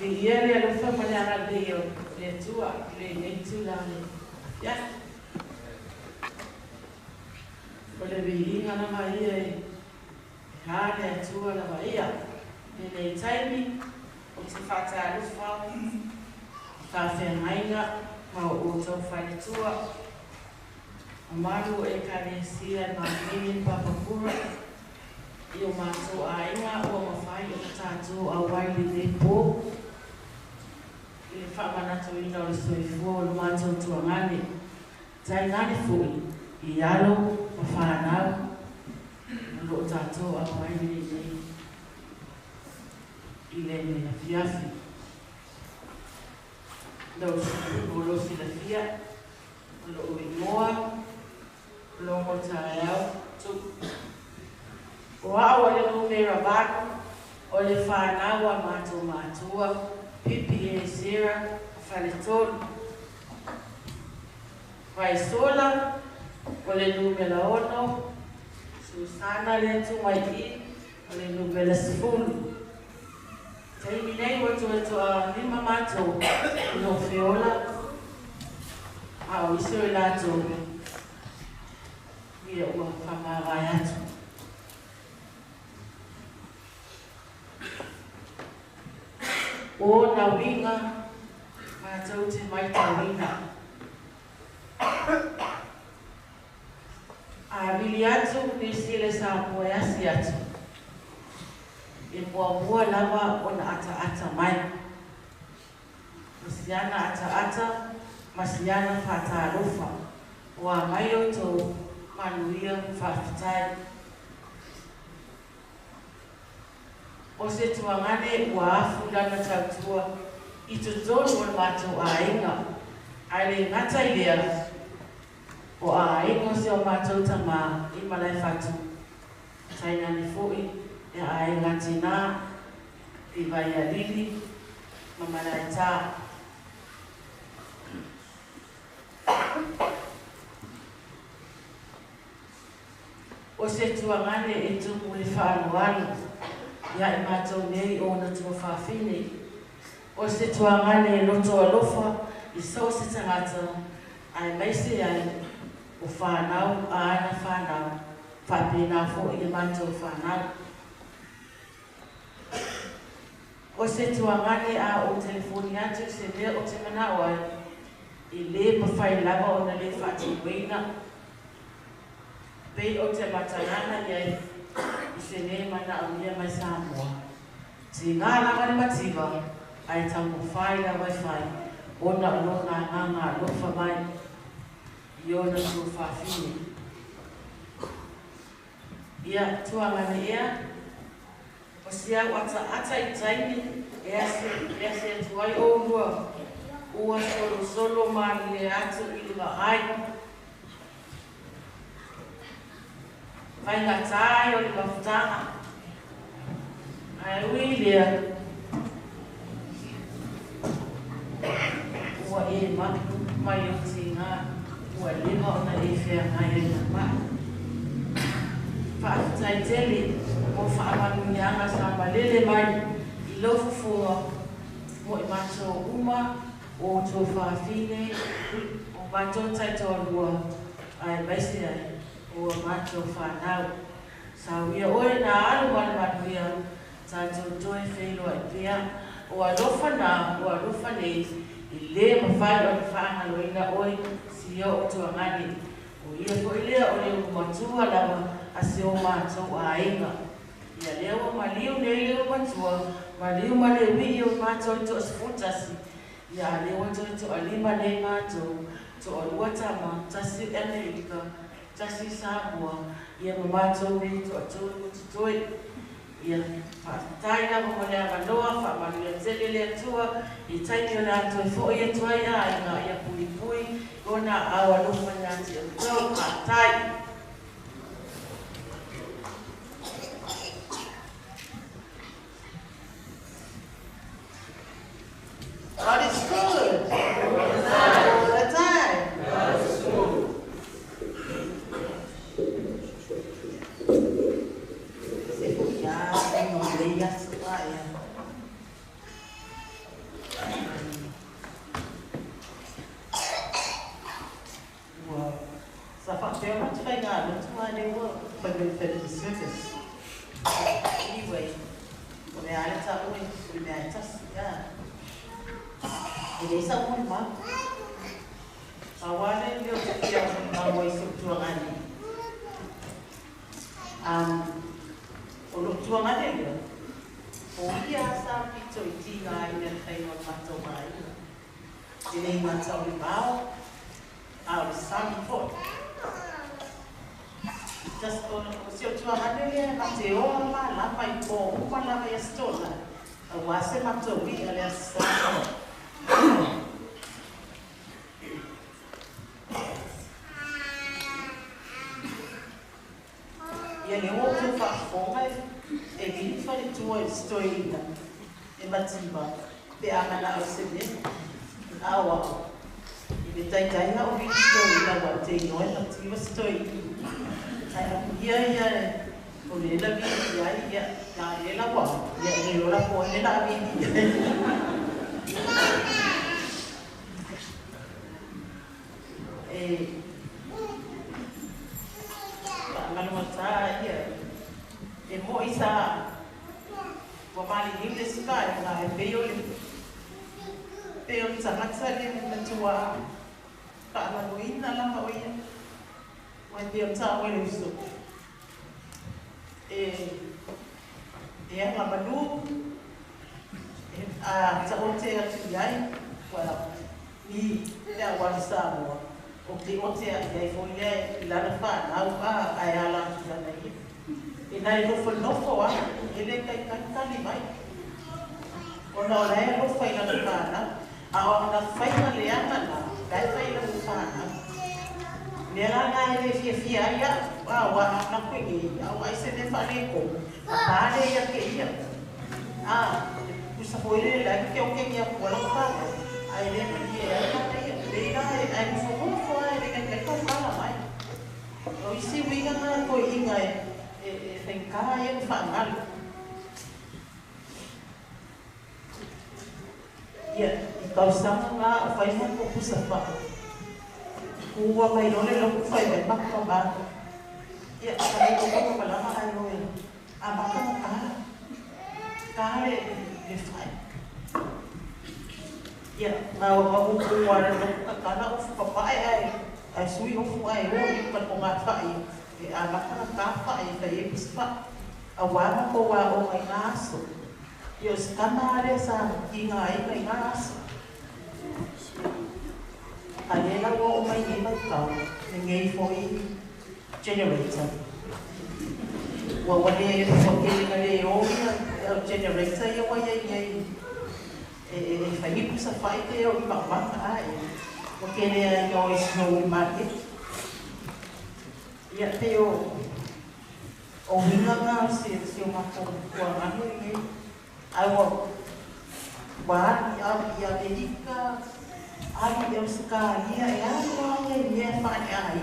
Dia lupa menyala dia tua itu lah ya boleh bilang nama dia hanya tua nama dia ini timing untuk fatal lupa kafir mainnya mau untuk fatal tua amalu ekanesia mamini papa pura eu mato ainda o mafai o tato awai de po ele fala na tua ainda o seu fogo mato tua ngani sai ngani foi e alo mafana lo tato awai de ile na fiafi lo lo filafia lo imoa lo motayao tu Wa wale numera bado ole fana wa matua pipi zera faleton vai sola ole numera ono Susana letu mai ole numera sifuri tai minei watu lima mato no fiola au iso lato ia wa fama vayatu o na winga ma tauti mai ta winga mili atu ni sile sa mua yasi atu. E mua lava ona ata mai. Masiana ata, masiana fata rufa. Wa maio to manuia fafitai. O se tuangane wa afu lana tautua. I tu tonu o mato a inga. Aile ngata ilea. O a ingo se o mato tama i malai fatu. Taina ni fui. E a inga tina. I vai a lili. Mamalai ta. O se tuangane e tu muli whaanuanu. Ia i mato nei o na tua whaafine. O se tuangane loto alofa i so se tangata ai maise ai o whanau a ana whanau whapena fo i mato whanau. O se tuangane a o telefoni atu se lea o te manao ai i le mawhai lava o na le whati weina. Pei o te matanana iai i se le mana o mia mai Samoa. Ti ngā langa ni matiwa ai tango whai a Wi-Fi o na o ngā lofa mai i o na tu whawhine. Ia tuangane ea o si au ata i taini ea se tuai o rua ua solo mani le atu i lua ai. Vai ngā tāi o li mawhutanga. Ai ui lea. Ua e maku mai o ti ngā. Ua lima o na e whea ngai e ngā maa. Whaafutai tele o whaamanu ni anga sa malele mai i lofu fua mo i mato uma o tō whaafine o mato taitoa lua ai maisi ai. O mato whanau. Sau ia oe nā alu manuia tātou toi whelo ai pia. O alofa nā, o alofa nei, i le mawhai o ni whaangaloina oe si o tuangani. O ia ko i lea o leo kumatua lama a se o mātou a inga. Ia leo maliu nei leo matua, maliu male wi o mātou to asfutasi. Ia leo to alima nei mātou, to alua tama, tasi Amerika. Tasi Samoa, ia mamatou nei to atulu tutoi. Ia whaatai na mamonea manoa, whaamanuia tele le atua, i taimi o nā toi fo i atua ia, i ngā ia pui, o nā awa lufa nyati o tau, whaatai. God is good. All the time. God is good. Faiga Lotu they were for the service. Anyway, when I let up with me, I just it is a one month. I wanted to hear from my voice to a man. Look to a man. Oh, yes, I'm picture it in the final matter. The name matter about our son for. Just sio tu angalia mateo mala pai po mala ya stola wase mato wi ale sa ya le o tu fa fonga e vi fa le tu story da e batimba pe amana o sebe awa e tai tai na o vi story da wa te no e ti va story. Ia, o le la vi ia, na le la wa, ia le la po le la vi. Malumata ia, mo isa, wa mali ni le sika na peo sa matsa le na tua, ka maluina la ma ia. mai dia ta o le uso nga manu a ta o te atu iai wala ni le wala sa mo o te o te ai fo le la na fa na a ai ala tu na i e nai no fo no fo a ele kai kai mai o no le no fa ina na na a o na fa ina le ana na dai fa ina fa na le ana ele fia ia wa na ko ni a se ne fa le ko a le ia ke ia kusa foi le la que o que ia por lá fora aí ele me disse ele aí foi muito fora ele que tá fala mais o se vinha na coinha tem cara ele fangal ia então estamos lá faz uma coisa para o vai não le lo faz bem para tomar ia aí como para lá aí não a marca não cara le fai ia mau mau kuara no kana o papai ai sui o fuai o i pa ko nga fai e a baka ka fai ka e pispa a wa ko wa o mai naso yo skamare sa kinga ai mai naso ale la o mai ni mai ka ngai foi generator wa wale ko ke ngale o generator ya wa ye fai kusa fai te o mama ai o que ele no snow market ia te o hinga nga se o mako ko ngani ai wa ia dedika ai eu ska ia ia fa ai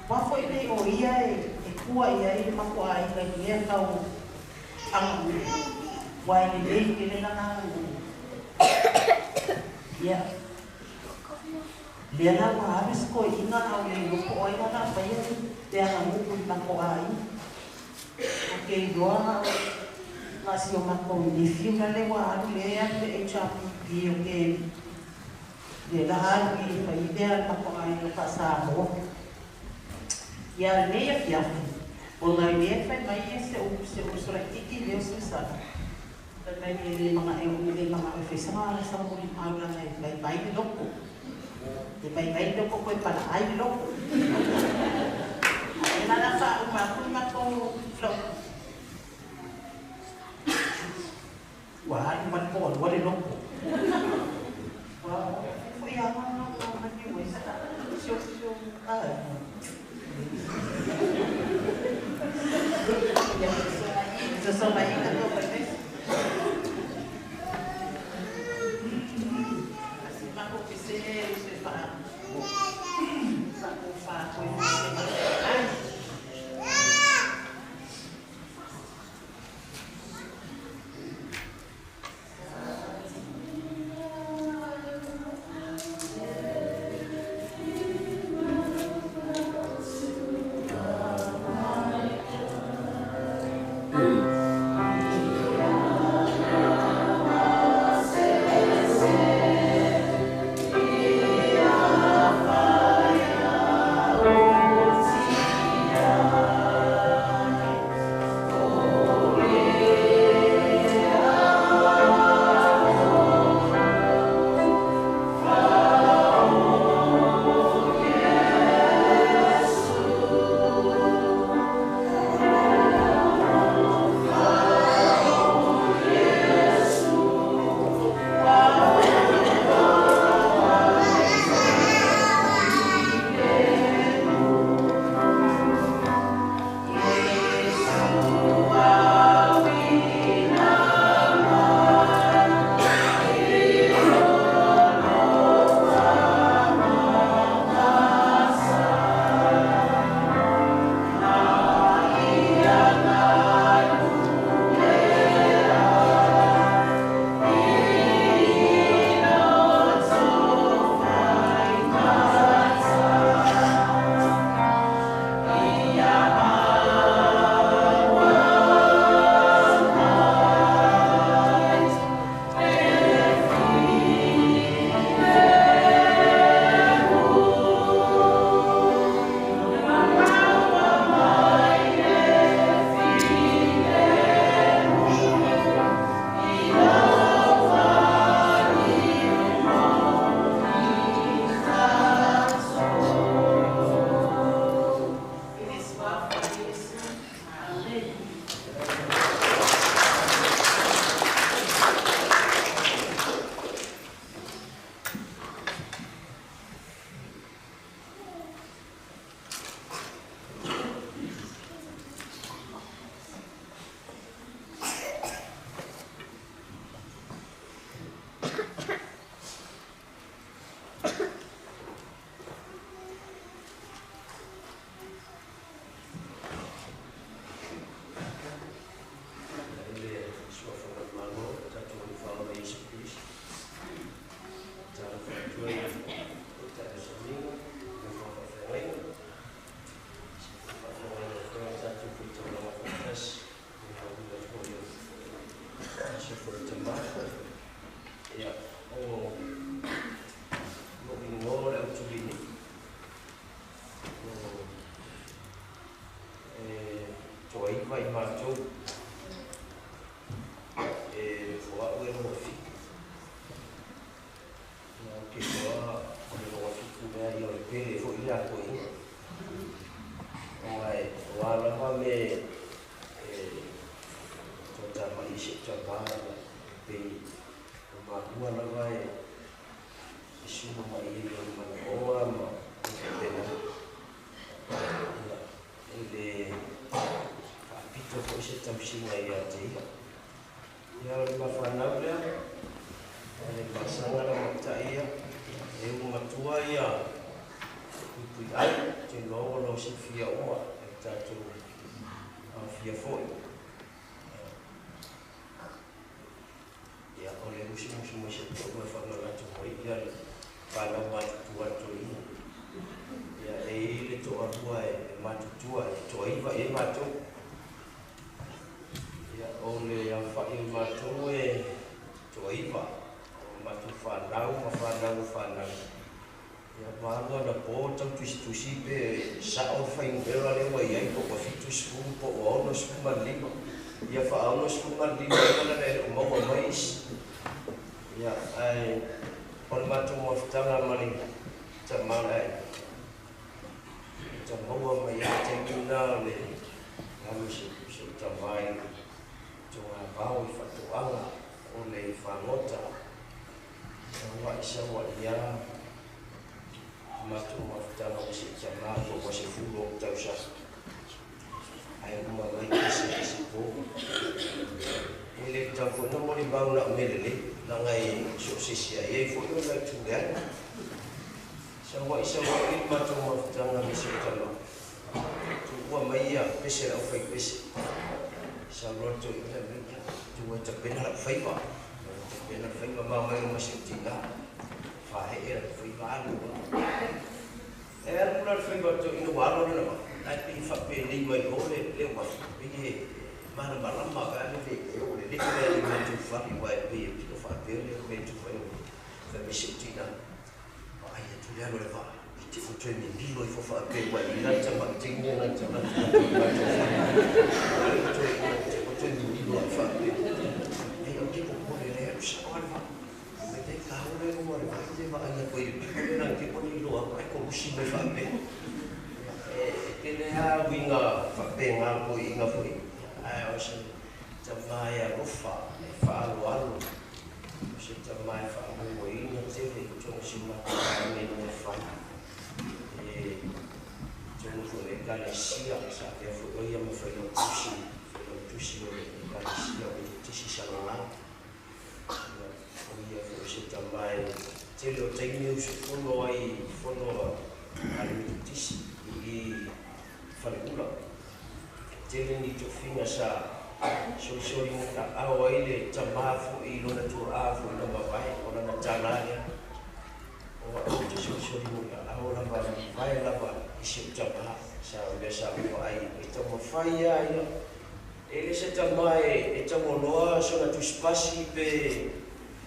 wa foi le o ia e kua ia mako ai ka ia ka o ang wa ni le ke na ya dia na habis ko ina au le ko ai na pa ia dia na mu na ko ai okay doa masih uma ko ni fiu na le wa le ya le PIPI okay dia dah ni pa dia na ko ai no passado ya le ya o la le fa mai se o que Deus sabe também ele mga oficina sa muli agla na bay loko de bay loko ko para ay loko ina na sa uma ko flow wa man ko wala loko wa foi a na ni we sa sio ya so bay ka to vai mātou. Wha ue no fi. Nā ke toa, no fi kumea i o le pere fo i a koe. Ngai, wala ma me tota mai se tabara pe ma ua na vai suma mai i o mana oa ma pena. Ele apito ko se tamsinga i a te ia. Ia o ma whanau lea, e pasanga la mataia, e matua ia, pui ai, te loa lo se fia oa, e tātou a fia foi. Ia o le usi mo se tōku e whanau la tu hoi, ia le whanau matutua to ina. Ia e le toa hua e matutua, e toa iwa e matou. O le awhai mātou e toa iwa, o mātou whanau, whanau. Ia wālua na pō tau tusi pe sao whaingera le wai ai po fitu skulu po o ono skulu malima. Ia whaono skulu malima e mana e maua mais. Ia ai, o le mātou mawhitanga mani tamana e. Ta maua mai a te kuna le alu se tamai. Tunga bau i whatuanga o le whanota. Wa isa wa ia matu mawhitanga o se tamātua o se fulo o tausa. Ai uma mai kese pō. I le tawhona mo li bau na melele, na ngai so sisia e fo i o lai tūleana. Sa wa isa wa i matu mawhitanga me se tamā. Tua mai ia pese lau whai pese. Sa roto i la mea, tua ta pena la whaiwa. Ta pena la whaiwa mai o masi utina. Whahe e la whaiwa anu. E anu la whaiwa to ino walo na ma. Nai pi whape ni mai o le wafi. Pini mana malama ka ane le o le leke mea ni mea tu whapi wa e pi e pino whape le mea tu whaio. Ka masi utina. Ai e tu leano le wha. Te futu e mi nilo i fofa pe wa i rata ma tingu na tana te mi nilo a fa pe e o ke ko le re sa o va me te ka o le mo va te va ana ko i pe na ke ko nilo a ko usi me fa pe ke le ha winga fa pe nga ko i nga foi ai o se ta vai a rofa fa alu se ta mai fa mo i na te le to si ma me no fa Tunggu Galesia, saat dia foto yang memfollow tusi oleh Galesia oleh tusi saluran. Oh iya, foto setamai. Celo teknik follow ai follow alih tusi di FAAIU. Celo ni tu finga sa sosori muka awal ini camafu ilona tu afu ilona baik orang nak jalannya. Oh itu sosori muka awal baik lah. Isi ucapan sa biasa ko ai ito mo faia io ele se tamai e tamoloa so na tu spasi pe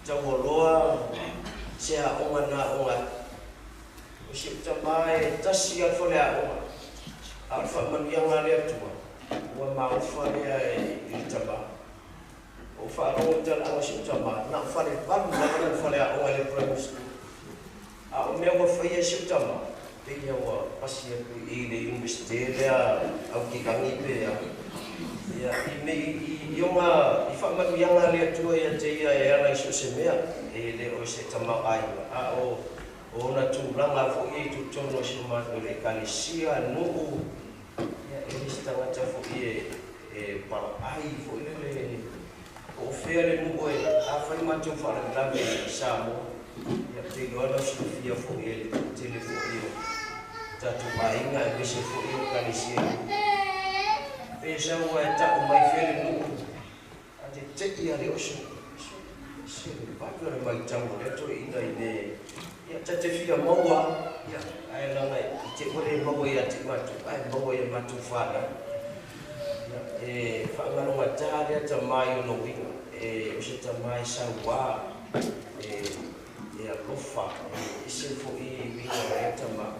tamoloa se a onga na onga isi tamai tasi al fole a onga alfa man yang ale tua wa ma fa le i taba o fa ro tal a isi taba na fa le ban na fole a onga le premus a o me wa faia isi taba Ia wa pasi aku i le universidade au ki kangi pe ia i me i onga i whamanu ianga lea tua ia te ia e ana iso se mea e le o se Tamā PIPI a o na tūranga fo i tu tono se matu le kalisia nuu ia e nisi tangata fo i e paraai fo i le o fea le nuu e a whai matu whare lame Samoa ia te loana sufia fo i le telefo i o tatu mainga e bese fo i o kalisia pesa ua e tau mai fere nuu a te teki a le osu se le pāpura mai tango le to ina i ne ia tate fia maua ia ai langa i te kore maua ia te matu ai maua ia matu whana e whaangaronga tāre a tamai o no winga e o se tamai sa wā e alofa e se fo i winga e tama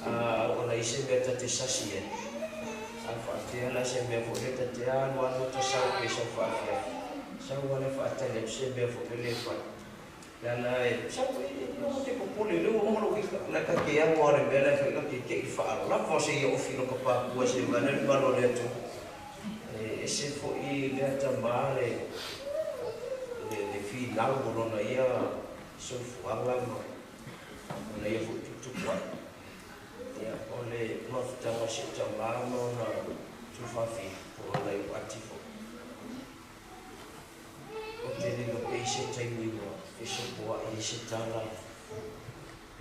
ona ise mea tate sasi e a whaatea la se me fo le te anu anu ta sa ke sa fa fia sa wala fa tele se me fo le fa la sa ko no te ko pole le o mo la ka ke ya mo re bela fa ke fa la fo se yo filo ko pa ko se va nel ballo le tu e se fo I le ta male le final no na ia so fu ala ma na ia fu tu kwa ya ole no ta wa se ta ma no na tu fa fi po la I atifo o te le lo pe se ta ni no e se po I se ta la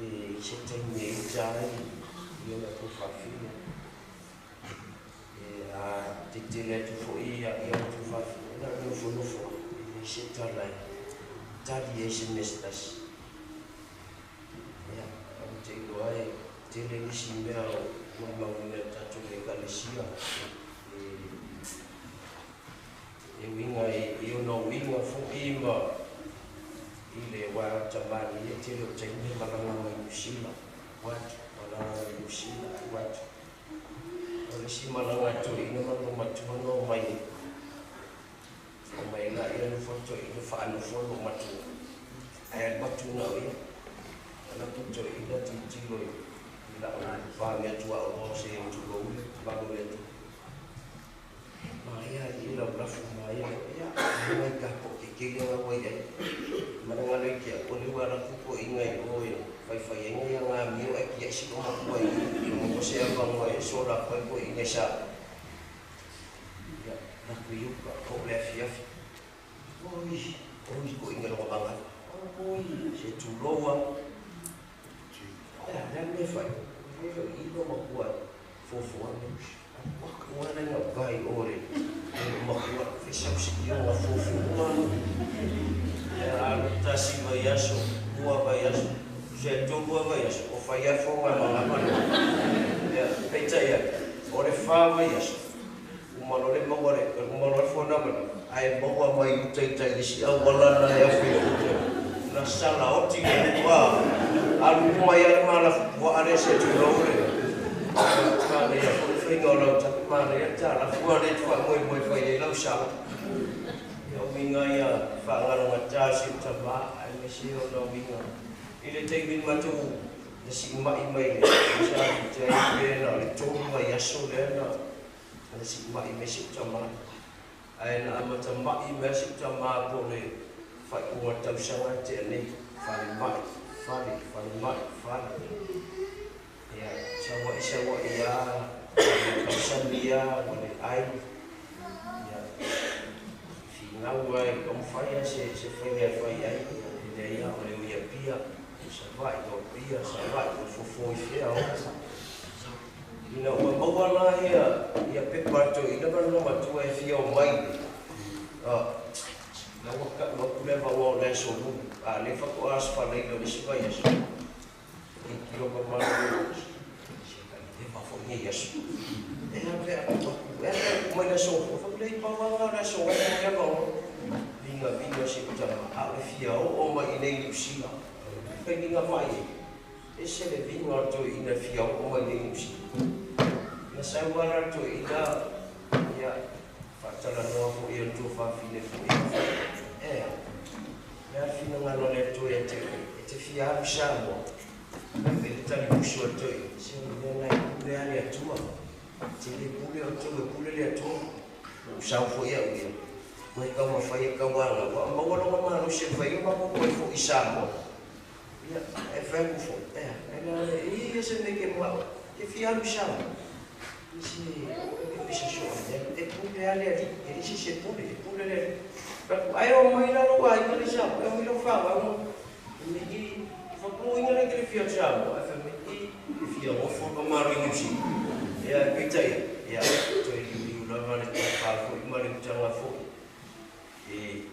e se ta ni ja io la tu fa fi e a te le tu fo I io tu fa fi na no fo se ta la tadi ese mestas ya ante doai tele ni simea o mauna tatu le kalesia e winga io no winga fu imba ile wa tabani ye tele o tene malanga mai usima watu malanga usima watu ole sima malanga to ina malanga matuno mai o mai na ia no foto I fa no foto matu ai matu na ia ana tuto ida titilo ila fa me tua o se tu go ba go le Maia ila brafu Maia ia mai ka ko ke na wa ia mana ngale ki o le wala ku ingai o ia fai ingai nga mi o ki si ko ko I mo se ba mo e so la ko ingai sa ia na ku yu ko le fia Oi ko inga no banga. Oi se tu loa. Ya me fai. I no mo kwa fo ne. Wa na no vai ore. Mo kwa fisa si yo na fo ma. Ya ta si vai aso, bua vai aso. Se tu bua vai aso, o fai a fo ma ma. Ya peita ya. Ore fa vai aso. Uma no le mo ore, uma no fo na ma. Ai bawa mai tai si awala na ya fi na sala oti wa alu mai mala wa are se tu rore ka le ya Faiga Lotu ma le ta la fu le tu mo fa ye lau sala yo minga ya fa ngalo ngata si tama ai me si o no minga ile te bin matu de si mai le sa te ai na le tu mai ya so le na si mai me si tama ai na amata mai messi tama po le fai o tau sanga te nei fai mai ya sawa ya samia le ai ya finau ai como fai se fai ai de ya o le ia pia sa vai o fofo ia o ina o mawala ia pepato ina no matu e fia o mai na waka no kuleva wa le so lu a le fa ko as fa le no siva yeso e kilo ko ma e ma fo ni yeso e na ve a ko mai le so fo le pa wa na so wa ya ko vinga si ta a le fia o mai nei usina pe vinga mai e se le vinga to ina fia o mai nei usina na sa wala to ina ya fatala no ko ia to fa fine fo ya fina ngalo le to e te fia bisamo na ve tali busho to se no na le ale tua te le pule o to le to sa fo ia ia mai ka ma fai ka wala ma wala ma no se fai ma ko fo isamo ya e fa ko fo ela e se ne ke ma ke fia bisamo si bisa show e pule ale e si se pule le ai o mai la lo ai ko sa e mi lo fa wa mi di fo ko inga le ke fia chamo e fa mi fia o fo ko ma ri ni ya pita ya to you lo va le fa fo ma le chama fo e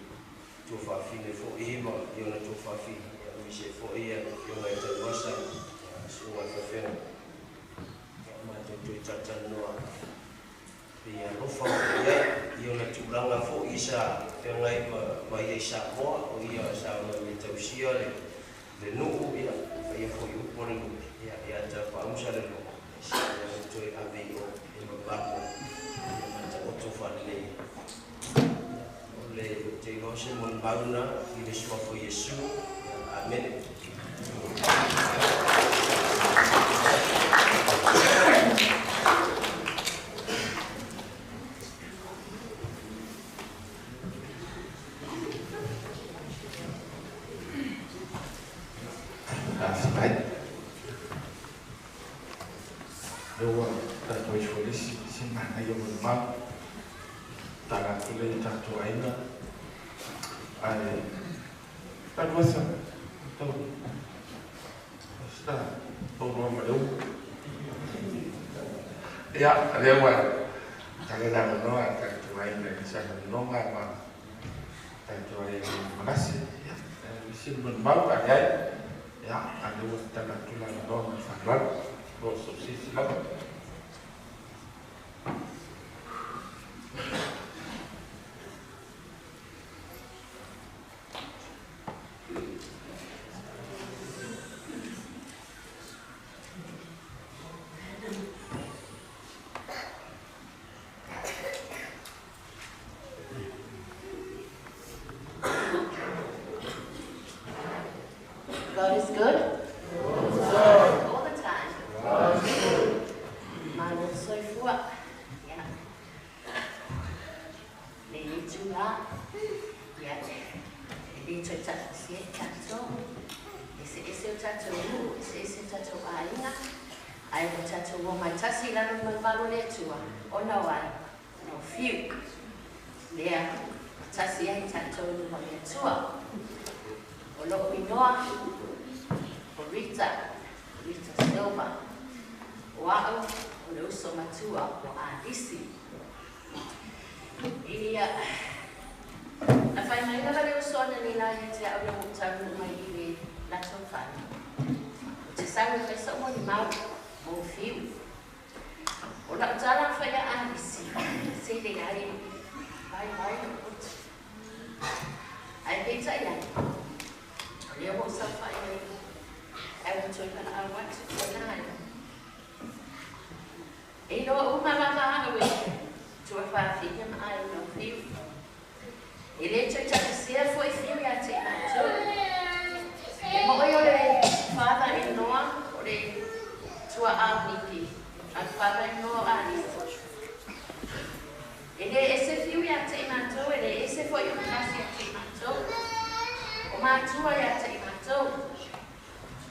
to fa fine fo e ma io na to fa fine mi se fo e io na te wasa su wa fa fe ma to tata no ia lo fa io na tulanga fo isa te ngai ma ia sa mo o ia sa ma me tau sia le no ia ia fo io por ia ta pa un sa le no to ave o e ma ba o se mon bauna i le suafo Iesu. Amen. Ya, dia buat. Jangan dah menolak tak tuai dan saya menolak mah. Tak tuai makasih. Ya, mesti berbau ada. Ya, ada waktu tak tulang dong fakrat. Bos subsidi lah. God is good. All the time. Mano soy fuak. Ya. Lili chula. Ya. Lili chocha si chacho. Ese chacho lu. Ese chacho ainga. Ai chacho wo mai chasi la no mabalo le chua. Ona wai. No fiu. Lea. Chasi ai chacho lu mai chua. Olo inoa. Rita Silva, wao uso matua o adisi. Ia na fai mai na vale uso na ni na te au na mutaru mai ile na tofa. Te sangue fai sa mo ni mau mo fiu. O na tala fai a adisi. Se le ai vai ut. Ai pizza ia. Ia mo sa fai ai. I will talk about our what to nine. You know, Mama, to a family, I know you. It is a chance for if you are taken to a father-in-law or to a auntie, and father-in-law. It is if you are taken to it is if for your class you taken to. O my two are taken to.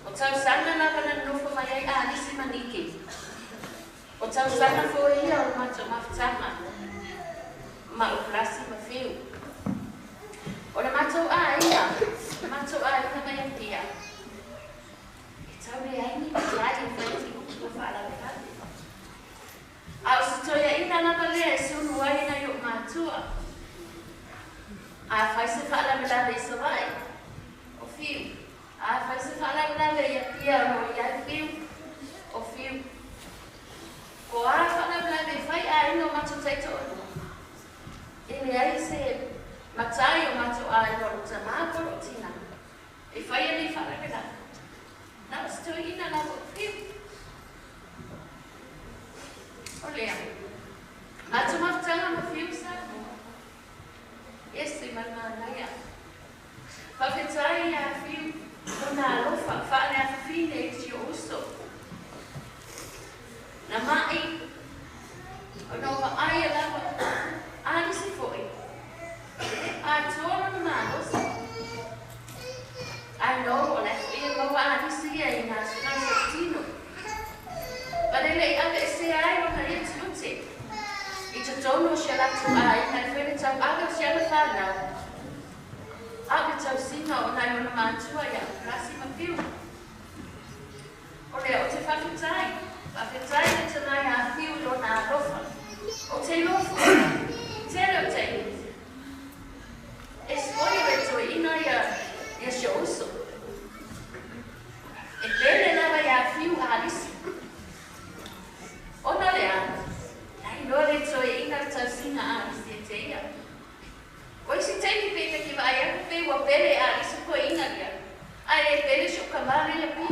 O tau sana na kana nofo mai ai alisi maniki. O tau sana fo ia o macho mafutama. Ma o klasi ma fiu. O le macho ai ia. Macho ai na mai tia. E tau le ai ni tai fai ku fala le hati. A o to ia ina na pale sunu ai na yo matua. A fai se fala me la le so vai. O fiu. A fai se fala na le ia pia no ia fiu o fiu. Ko a fala na le fai a ino macho taito. Ele ai se matai o macho a ino Tamā PIPI tina. E fai ele fala na. Na sto ina na fiu. Olha. Macho maftanga ma fiu sa. Esse mana ia. Fa fetai a fiu. Ona lofa fa na fine ti uso. Na mai. Ona va ai la ani si foi. A tono manos. I know ona fie go ani si ai na sotino. Padele ave se ai no kai tuti. I tono shela tu ai na fere tau aga shela fa na. Ave tau sina o nai ona matua ia klasi ma fiu. O le o te whawhitai. Whawhitai le te nai a fiu lo nā lofa. O te lofa. Te reo te. E spoi le toi ina ia se uso. E pele lava ia fiu a alisi. Ona lea. Nai no le toi ina tau sina a alisi e te ia. Oi si teni pele ki vai a pe wa pele a isu ko ina dia. Ai e pele sho kamari ya pi.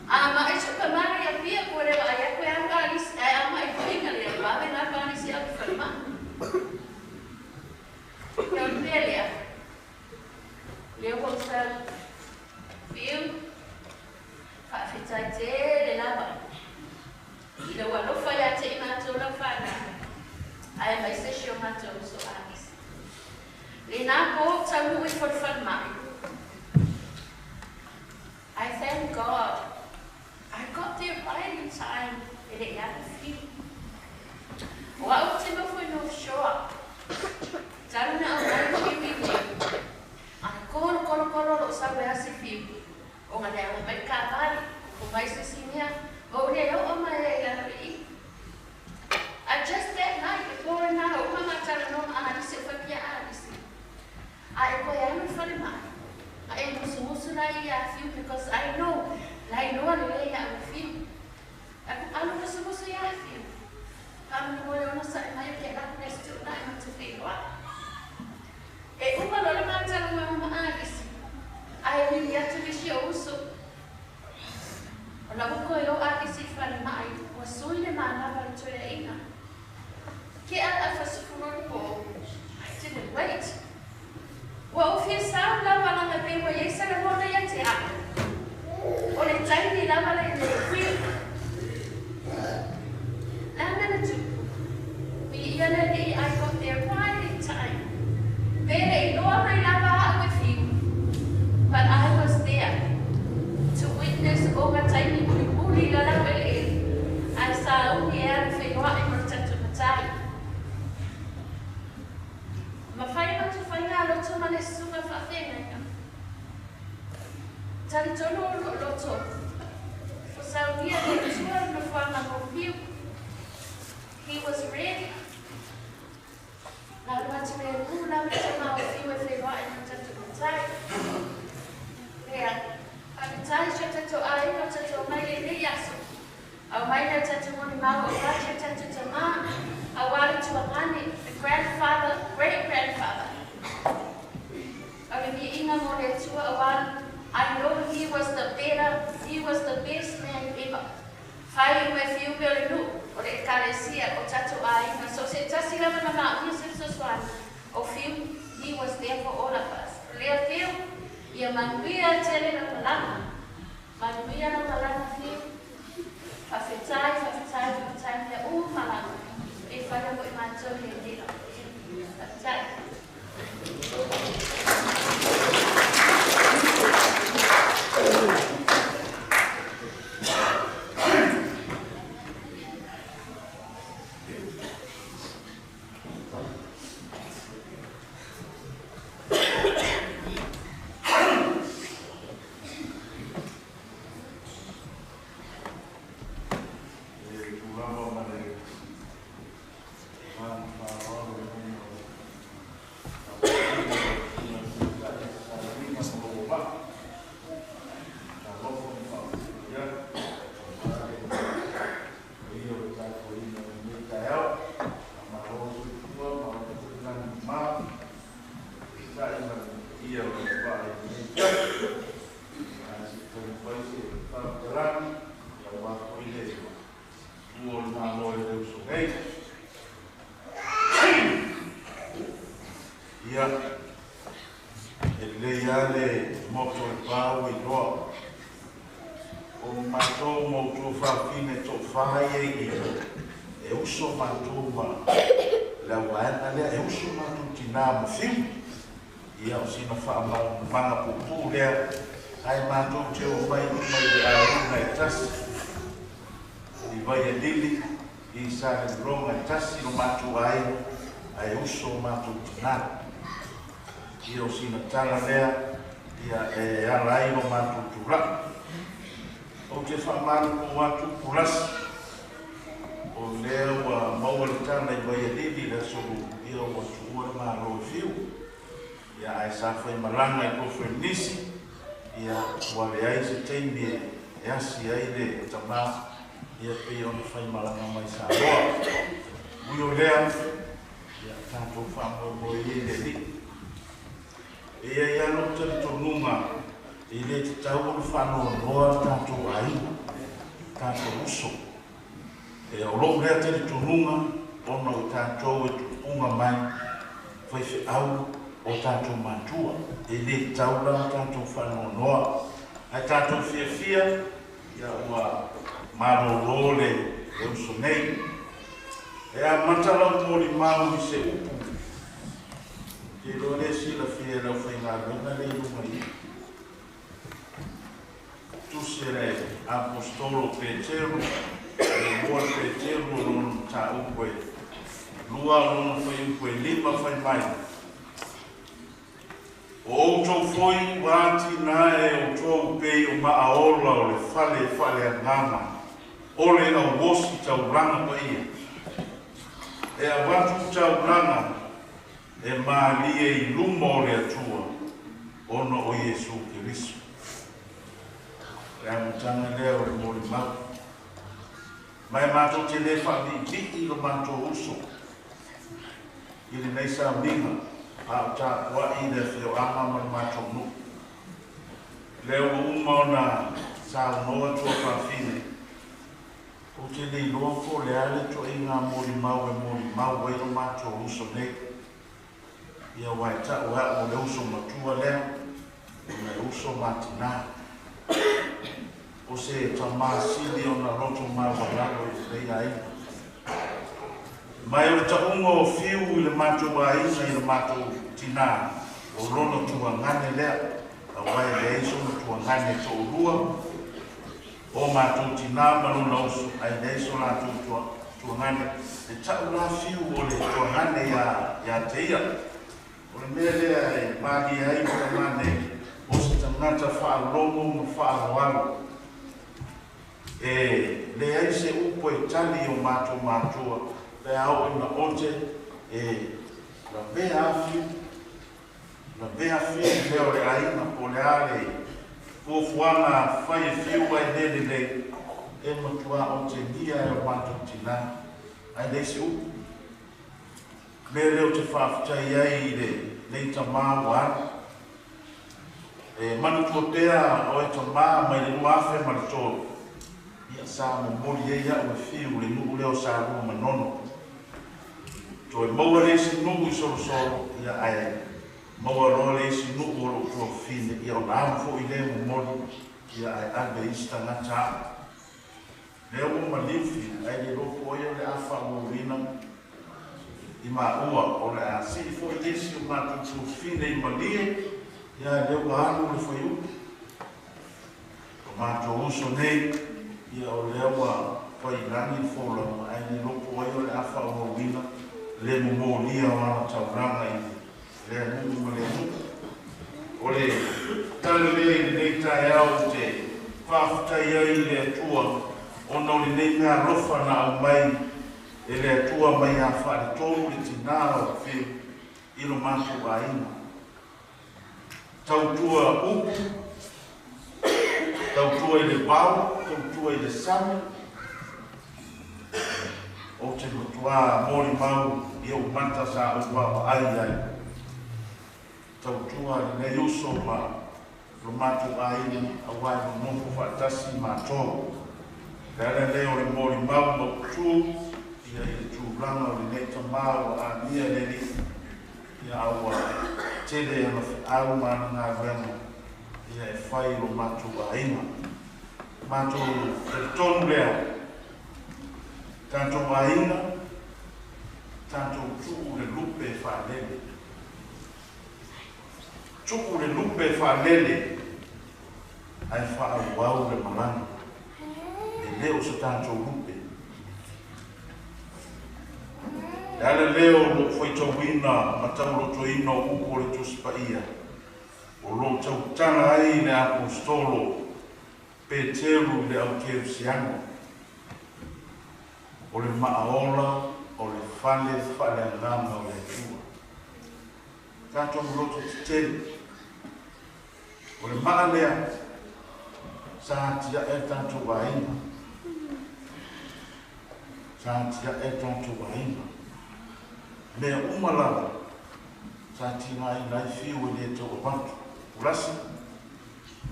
A ma e sho kamari ya pi ko le vai a ko anga is ai ama e ko ina dia ba na ba fai ia fiu because I know lai no le ia fiu. Aku alu na sumo sa ia fiu. Kami mo yo na sa mai ke na nesto na ma tu fiwa. E uma lo ma tsa no ma agis. Ai ni ia tu vi uso. Ola ko yo agis fa mai. O sui le mana va tu e ina. Ke a fa su ko I didn't wait. Wa o fi sa la wala na pe wa yesa na mo na ya te a. O le tai ni la wala le fi. I got there right in time. Very normally with you, but I was there to witness over time. I saw only everything what I wanted to matai. Ma Faiga tu Faiga Lotu ma le sunga fa fenga. Tali tono Lotu. For Saudi le tua no fa na PIPI. He was ready. Lalu macam ni, lalu Tamā PIPI FIU leautuli. Ya, kami cari cerita air, cerita mai ini yasu. Awal dia cerita moni mau, awal cerita Tamā, awal itu angani, the grandfather, great grandfather. Kalau dia ingat moni itu awal, I know he was the best man ever. FAAIU FIU leautuli. Oleh kalesia o tatu ai na so se tasi la na ma ni se so swan o fiu he was there for all of us. Le fiu ia manguia tele na malanga manguia na malanga fiu fa fetai ya malanga e fa na mo imanzo he dilo fatai. Tamā PIPI ia o sina whaamanga pupu lea ai mātou te o mai le auruna e tasi i vai e lili i sa le ronga e tasi no mātou ai uso mātou tinana ia o sina tala lea ia e ala ai no mātou tura o te whaamanu ko mātou pulasi o lea wa maua le tana i vai e lili le soru ia o tuua ma ro fiu ia ai sa foi malanga i ko foi nisi ia wa le ai se teimi e asi ai le Tamā ia pe on foi malanga mai sa roa uio lea ia tanto famo mo i le li ia no te tonunga i le te tau o whano roa tanto ai tanto uso e o lo lea te tonunga ono i tanto e unga mai foi au o tanto matua e le taula tanto whano noa ai tanto fia ia ua marorole e uso nei e a matala mori mau i se upu e lo le sila fia la fai ngā runa le iunga i tu sere apostolo Petero e mua Petero non ta upo e lua lona fai upo e lima fai mai o outou foi wati na e outou pei o maaola o le fale angama o le au wosi tauranga pa ia e a watu tauranga e maali e i luma o le atua ono o Iesu Kirisu Ramutanga leo le mori mau. Mai mātou te le whavi lo mātou uso. I le nei sa minga, a ta wa i le whio ama ma mātou nu. Leo uma ona sa noa tua whawhine. O te nei loa ko le ale to i ngā mori mau e lo mātou uso nei. Ia wai ta ua o le uso matua leo, o le uso matina. O se Tamā PIPI o na roto mawalalo i rei ai. Mai o ta ungo fiu i le mātou aina i le mātou tina. O rono tua ngane lea, a wai le eiso na tua ngane to urua. O mātou tina maruna osu, ai le eiso la tua ngane. E ta ula fiu o le tua ngane ya te ia. O le mea lea e mādi ai o le mane. O se tangata whaalongo ma whaaloalo. Le ai se upo e tali o mātua. Le au ina ote la bea fiu leo le aina po le ale. Fuafuanga whai fiu ai lele e matua o te nia e o mātou tina. Ai le se upo. Me leo te whaafitai ai nei Tamā wana. Manu tua pea o e Tamā mai le uafe ma le tōru. Ia sa mo mori e ia o fiu le nuu leo sa rua manono. To e maua le si nuu i soro ia ai. Maua roa le si nuu o lo tua fine. Ia o nāma fo i le mo mori ia ai albe ista ngata. Leo o maliufi ai le ropo oia le afa o wina. I ma ua o le a si fo i lesi o mātou tua fine i malie. Ia leo anu le FAAIU. O mātou uso nei. Ia o lewa whai rangi whola ai ni lopo ai o le awha o wina le mo lia o ana tauranga i le mungu ma le mungu. O le tala le nei tai au te whawhitai ai le atua o no le nei mea rofa na au mai e le atua mai a whare tōru le tina o whiu i lo mātou a ina. Tautua upu, tautua i le bau, tautua i le sami. O te matua mori mau i o manta sa o wao ai ai. Tautua i le uso ma lo matu ai a wai mo nongo whaatasi ma tō. Kare leo le mori mau ma tū, ia i le tūranga o le nei Tamā o a nia le li. Ia aua tele ana au mana ngā wena. Ia e whai lo matu aina. Matu te tonu lea. Tanto aina, tanto tuku le lupe whalele. Tuku le lupe whalele. Ai wha au le marana. E leo se tanto lupe. Ala leo lo foi tawina, matau lo toina upo le tuspaia. O lo tau tana ai le apostolo, Peteru le aukeusiano. O le maaola, o le fale angama o le tua. Tato mroto titele. O le maalea, sa tia e tanto waina. Sa tia e tanto waina. Mea umalala, sa tina i nai fiu e le tau apantu. Urasi,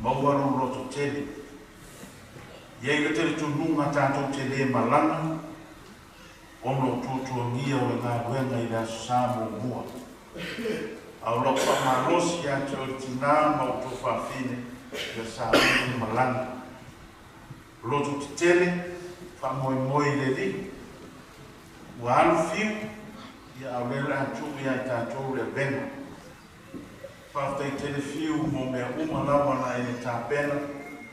mauaru roto tele. Iei le tele tununga tātou tele malanga, ono tutuangia o le ngā wenga i le asamo mua. Au lau whamarosi a te o tina mau to whawhine, le sa malanga. Roto tele, whamoimoi le li. Ua anu fiu, ia au lele atu ia i tātou le venga. Whawhai tele fiu mo mea umalawa na e tāpena,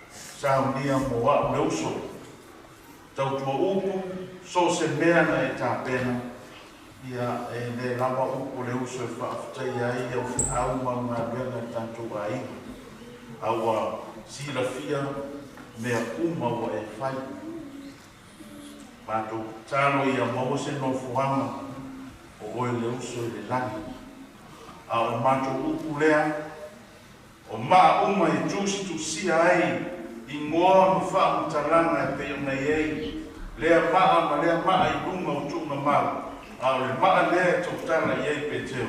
sa unia mo wau le uso. Tautua upu, so se mea na e tāpena, ia e le lawa upu le uso e whawhai ai au au mau ngā venga i tātou ai. Aua sila fia mea umawa e whai. Mātou tālo ia maua se no fuanga, o oe le uso i le langi. A o mātou upu lea, o maa uma i tūsi tūsia ai, ingoa whaamutalanga e peo nei ei, lea maa ma lea maa I lunga o tūna mau, a le maa lea tōtala I ei pe teo,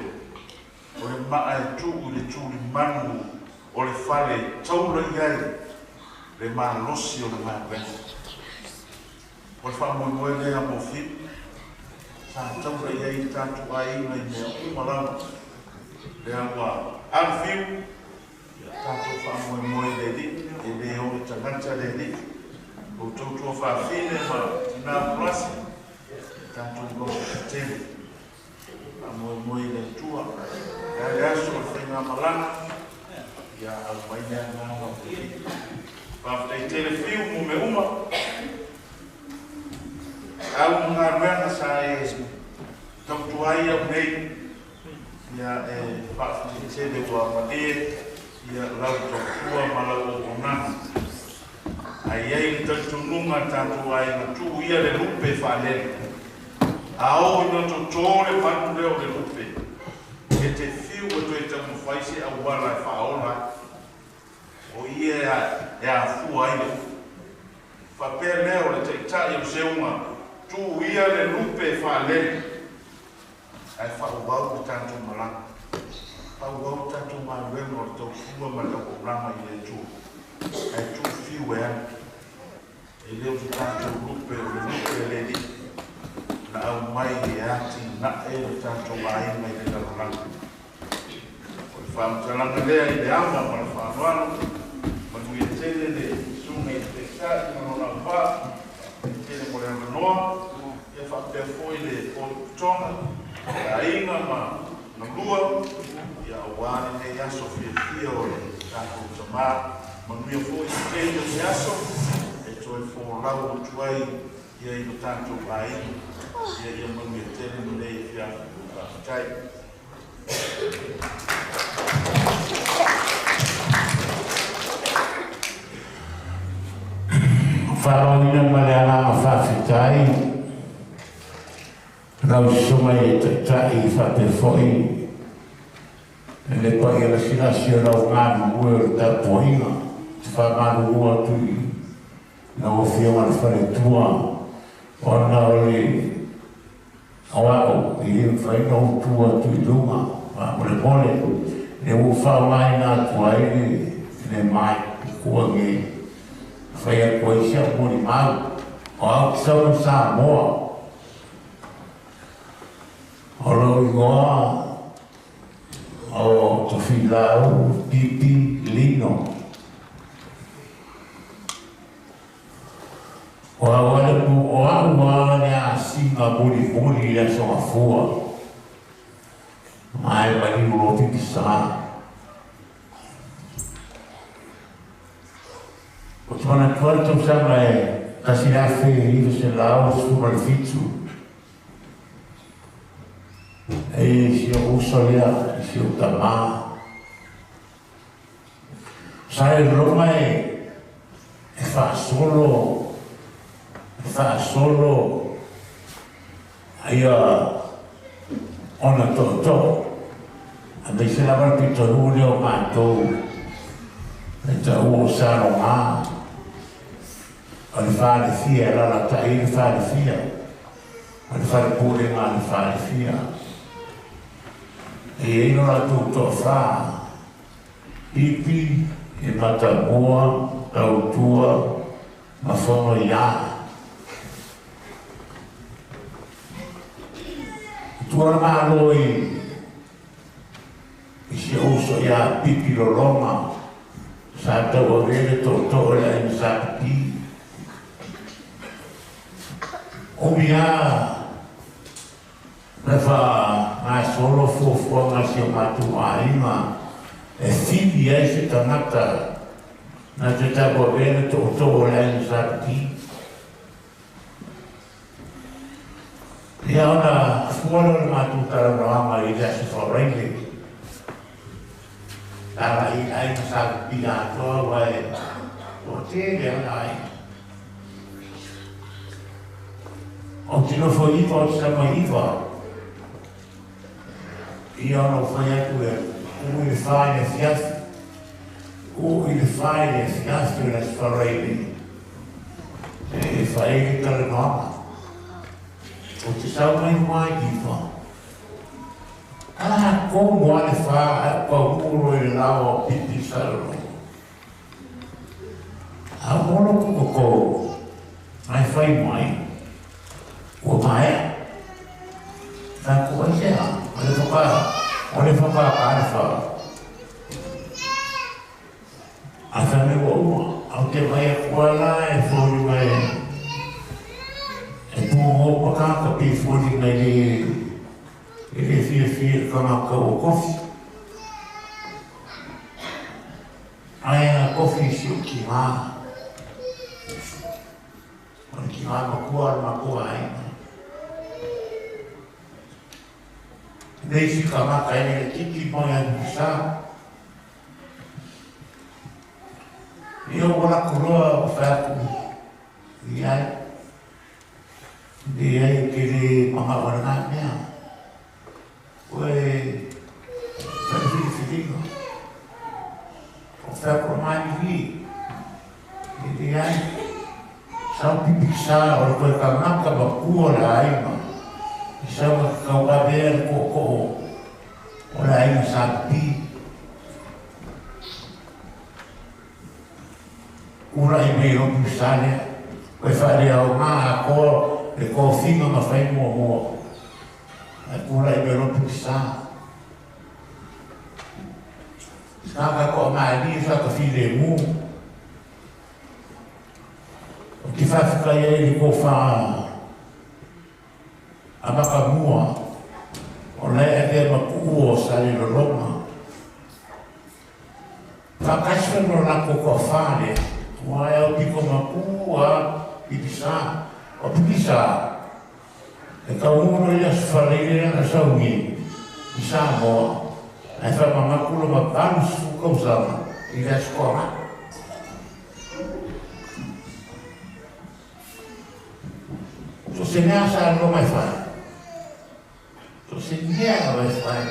o le maa e tūu le tūri manu, o le whale taura I ei, le maa losi o le maa pēs. O le whaamoe lea mo whip, sa taura I ei tātu a ina I mea umalama, lea wa alfiu, tātou whaamoe le li, e le o le tangata le li, o tautua whaafine ma tina plasi, tātou lo tele, whaamoe le tua, e le aso le whainga malanga, ia au maina ngā ngā pili. Whaafitei tele fiu mo me uma, au ngā ruanga sa e tautua ai au nei, ia e whaafitei tele wa malie, ia lau tōkua ma lau o nana. Ai ei tautununga tātou ai na tū ia le lupe whanere. A o ina tō tōre manu leo le lupe. E te whiu e toi tamu whaise a wala e whaola. O ia e a fua ai. Whapea leo le te tai o seunga. Tū ia le lupe whanere. Ai whaubau te tātou malanga. Au au tātou mā weno o tau fua ma tau rama I le tū. Ai tū whiu e ana. E leo te tātou lupe o le lupe le li. Na au mai e ati na e le tātou aima I le laruranga. O le whaamtalanga lea I le ama ma le whaanoano. Ma nui e tele le sunga I te kāti ma nona wha. E tele mo le ananoa. E whapea foi le o tonga. A inga ma na lua. Ia wāne ne aso whiawhia o le tātou tamā. Manuia fōi teio te aso, e toi fō lau o tuai ia I no tātou āina. Ia manuia tene no nei whiawhia o tātai. Wharoina ma le ananga whawhitai. Rau sumai e tatai I whapewhoi. E le pai e la sinasi o rau ngānu ue o ta poinga, te whamanu ua tui, na o whionga le whare tua, o na o le awao, I le whaina o tua tui lunga, o le pole, e u whawai nā tua le mai, kua nge, whaia kua isia mori mau, o au kisau sa moa, o rau I ngoa, o to filau pipi lino. O awale pu o awale a singa muri le so afua. Mai mani ulo pipi sa. O tona tuarto sama e kasirafe I se lao suma le fitu. E si o usolea, si o tamā. Sa e roma e whaasolo, aia ona toto. A mei se lawa pitoru leo mātou, e ta ua saro ngā. O le whare fia, lala ta i le whare fia. O le whare pūre ngā le whare fia. E ino la tūtoa whā, pipi, e mata moa, tautua, ma whono I a. Tua malo I se uso I a pipi lolonga, sa tau a vele tōtoa la I sa pipi. Umi a, le wha ngā solo fōfua ngā si o mātu āima e whiwi ai se tangata na te tāpua vene tō lea I sa piti. Ia ona fuano le mātu taranoanga I lea se whaurenge. Tara I ai na sa piti ātoa wae o te lea na ai. O tino fo iwa o sama iwa. Ia no whai atu e ui whaine fiafi. o i le whae le fiafi le whareile. E whae tala noama. O te sau mai mai ki wha. Ko mua le wha pa uro i le lawa pipi sararo. A mono koko mai whai mai. Ua mai. Ka kua sea. O le whaka kāre wha. A whame wa ua. Au te mai a kua la e whori mai. E pūho pakaka pi whori mai le fia kamaka o kofi. Ai a kofi si o ki mā. O ki mā makua ar makua ai. Nei si kamaka e le tiki mai a nusa. Ia ora kuroa o whaku. Ia di ai ke le mga waranga mea. Oe, whakawhiriwhiringa. O whakura mai hi. Di ai, sau pipi sa o koe ka ngaka ma kua la aima. I sau ka kauawea le koko o la aima sa pipi. Ura i mei ropu sale, koe whare au ngā a koa le kōwhinga ma whai mua mua. Ai kura i mei ropu sa. Skaka koa mai ni whaka while mu. O ki whawhika i li ko wha a maka mua. O lei e te maku o sale lo roma. Whakaswa no lako ko whare. Wai au piko maku a pipi sa. O pipi sa. E ka uno ia sfaleire na saungi. I sa moa. E wha mamakulo ma panus fukau sama. I le skoa. So se nea sa no mai whai. So se nea mai whai.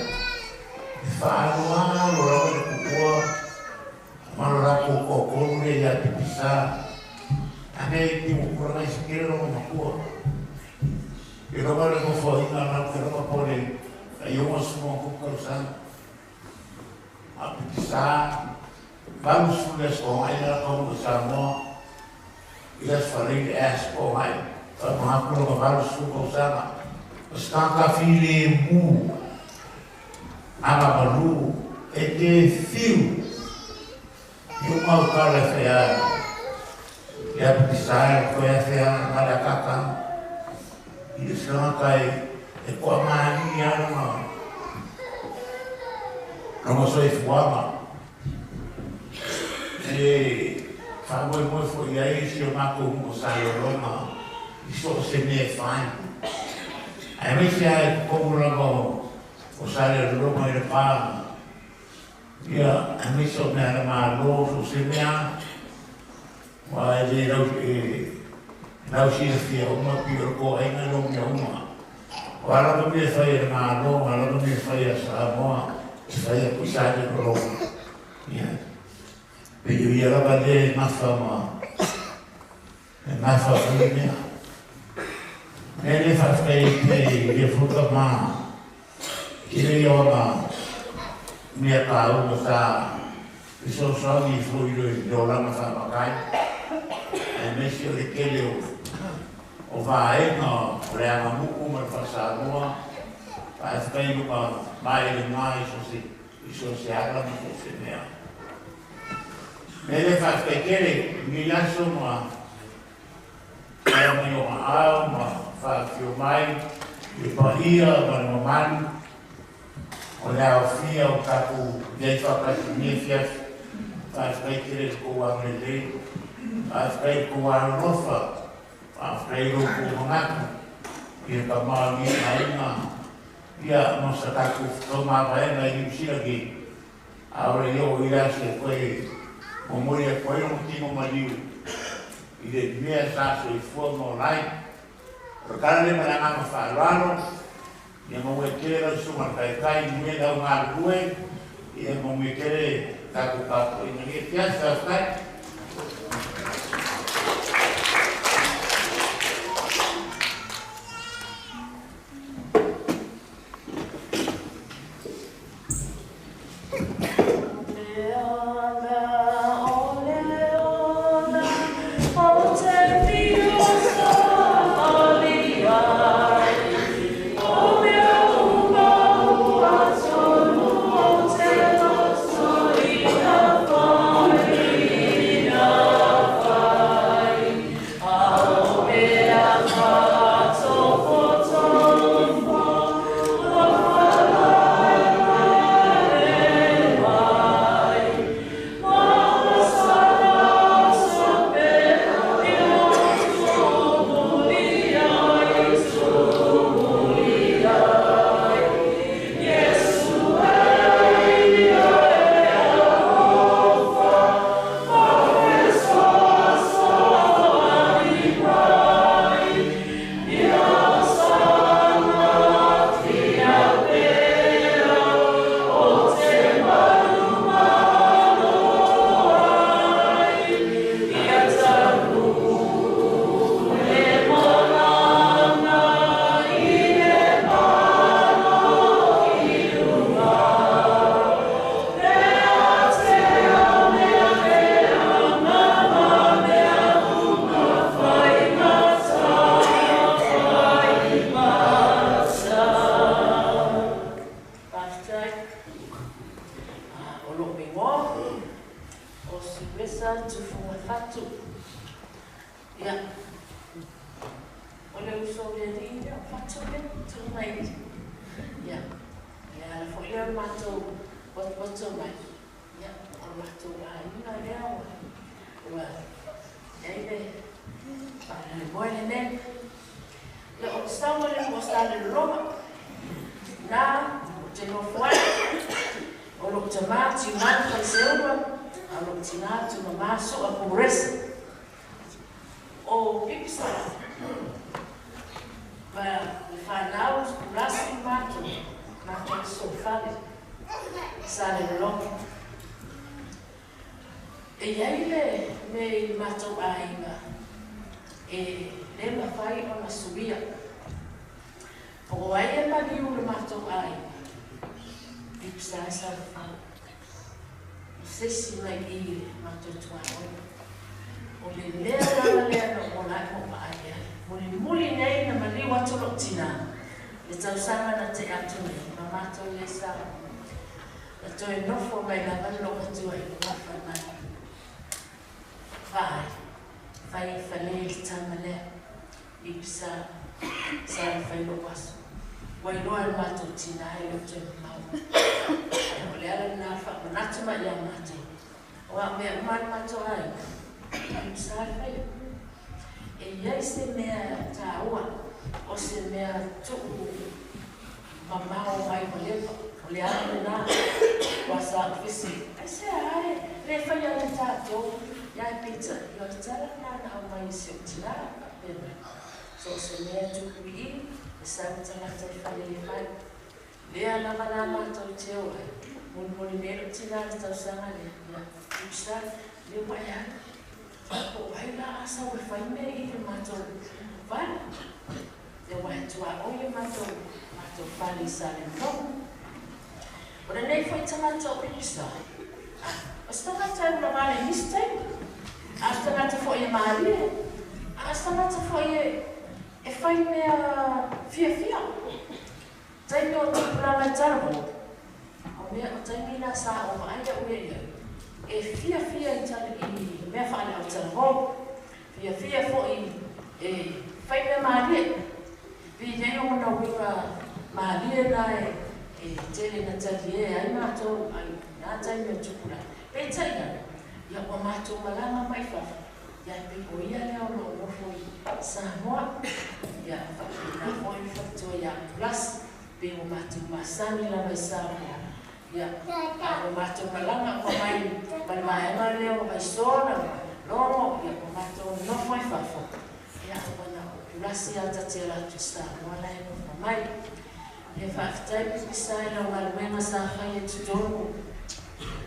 E wha aloa lo rau le kukua. Mano rako kokoro le ia pipi sa. Ane i mukura mai sikere no makua. E roga le kofo ina na ke roga pole a ioma sumo kukau sa. A pipi sa. Valu sule sko mai na kongo sa mo. Ila sfalei e sko mai. Fa mahakuro ka valu suko sa. Staka fili mu. Ama balu. E te fiu. Yung mau kala saya, ya bisa kaya saya malakaka. Ini semua kai ekomani ya nama. Nama saya Fuama. Fagoi mo foi aí se eu mato o saio Roma. Isso se me faz. Aí me sai como logo o saio Roma ele fala. Ia, a mi so me ara malo so se mea. Wa e rau si fia uma pio ko ai na lo me uma. Wa la do me fai ara malo, wa la do me fai sa moa, fai a pusa de ro. Ia. Pe yo ia la bade na fama. Na fa mea. Ele fa fai pe fruta ma. Ile yo ma. Mea ka unga sa iso songi fuiro i dorama sa makai. E mesi o le kele o vaenga o le ama muku ma whasa noa. Pa e whkai luka mai le mai iso se ala ma se mea. Me le whai kele mi laso ma kai mi o ma ao ma whakio mai i pa ia ma le mamani. O lea o fia o taku nei whakasi nifias, whai kere ko ang lele, whai ko ang rofa, whai ko mangaku, ia ka maangi na inga, ia masa taku whamawaenga i usiragi, aore yo ira se koe, momori a koe no tino mariu, i le mea saso i fua mo lai, rakana le maranga ma whaarano, ia mo e kere rau suma kai kai mue dau ngā rue, ia mo me kere taku taku ini biasa kan.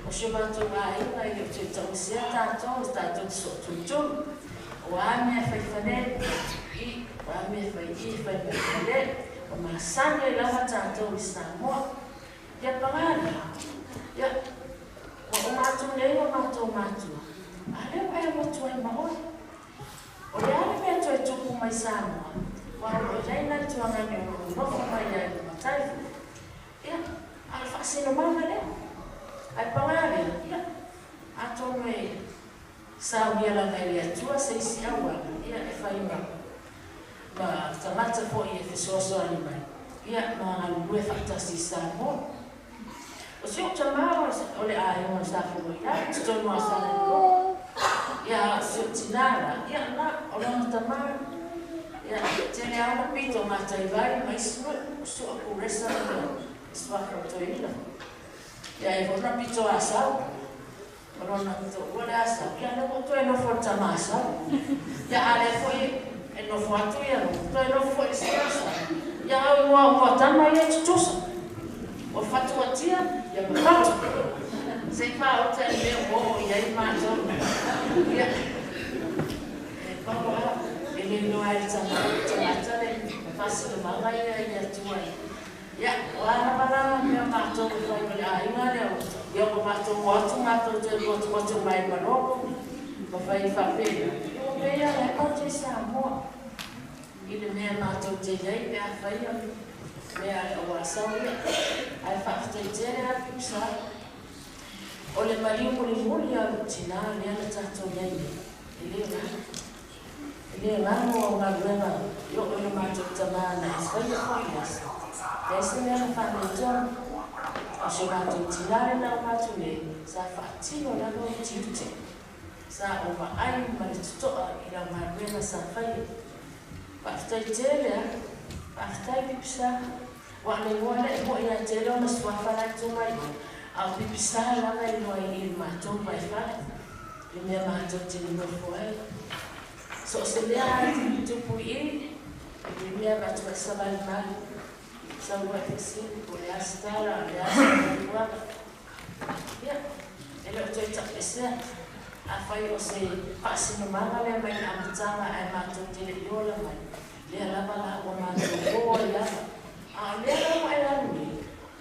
o se mātou āinga i o te tausia tātou, tātou te sotutu, o ame whaiwhane, o ame whaiwhane, o māsane lawa tātou i Samoa, ia pangana, ia, o mātou nei o mātou mātua, a leo e motu ai mahoi, o le ale mea toi tuku mai Samoa, wa o reina tuangani o nofo mai ai mataifu, ia, ala whaasino mana leo, ai pangare, ia, atonu e saunia la ngai atua seisi aua, ia e whaima, ma tamata fo i e whesoaso ani mai, ia ma alue whaatasi Samoa. O si o tamā o le aionga sāwhiro ia, tonu a whanau, ia si o tinara, ia na, o lana tamā, ia tene auna pito mātai vai, mai sinu, si o kuresa na swaka o toina. Ia e vona pito a sau, Rona to wale asa, ia na to e no for tamā sau. Ia ale foi e no fo atu ia no, to e no fo e siasa. Ia au mo tama ia tutusa. O fatu atia, ia ma fatu. Sei fa o te me o ia I mato. Ia. E papa e le no ai tama le passa de manga ia tuai. Ia, o ana para me mato ko vai ai ma le. Ia ko mato motu mato te motu mai manoko. Ko vai fa pena. O pena e ko te Samoa. Ile me mato te dei pe a faia. Me a o asauri. Ai fa te tere a pisa. O le maliu muli a tina le ana tato nei. Ile nga mo nga ruenga. Yo o le mato tamā na faia faia. Esse me ana fa me ton. O se mātou tinare na o mātou le, sa whaatino na no tute. Sa o ai ma le tutoa I la maruena sa whai. Whaatai telea, whaatai pipisa. Wane moana e mo ina telea o na swawhanai tō mai. Au pipisa langa I noa I mātou mai whai. Le mea mātou tene no fwai. So se lea ai tupu I, le mea mātou e savai mai. Sa ua tesi, o le astara, le astara uaka. Ia, ele o toi tapesea. A whai o se whaasino manga lea mai amatanga ai mātou tele iola mai. Lea lava la o mātou o I lava. A lea lava ai alui.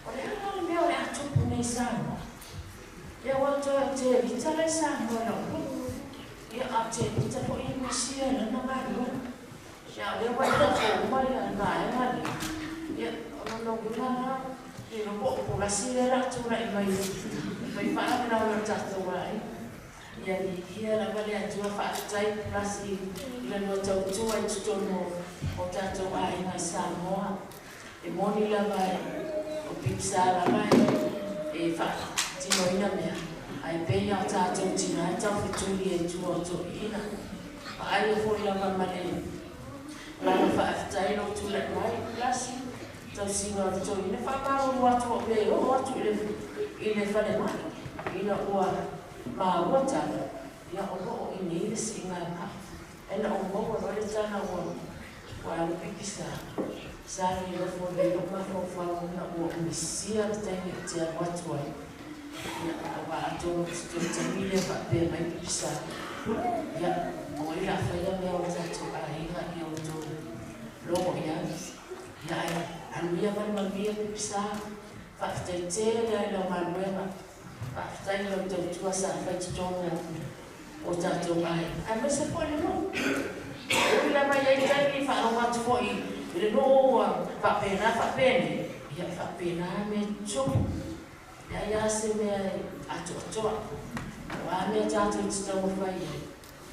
O lea lava mea o le atupu nei Samoa. Lea wato e te vita le Samoa lau. Ia a te vita po I mesia na na marua. Ia lea wai la fo mai a na e mali. Ia, no guna I no po po lasi le la tu mai mai fa na na tato ai ia ia la vale atu fa tai lasi le no tau tu ai tu no o tato ai na Samoa e moni la vai o pizza la vai e fa tino ina mea ai pe ia tato tina tau fituli e tu o to ina ai fo la mamale la fa tai no tu le mai lasi tau singa o tō ina whakaro watu o pei o watu I le whare mai. Ina ua maa ua tana. Ia o loo I ni isi ngā mā. Ena o moa rore tana o wā pipisa. Sāri I lofo le loma whawhau na ua umisia tengi I te watu ai. Ia o wā atono tō te mile whape mai pipisa. Ia o ila whaia mea o tato a inga I o tō loo ia. Ia ai. Aluia manuia pipisa, whaatai tere ai lau manuenga, whaatai lau tautua sa whaititono o tātou ai. Ai mai se pōne no. Ui la mai ai tai whaano watu fōi, ile no whapena, ia whapena me tupu. Ia se mea atoa. Wa mea tātou titau whai.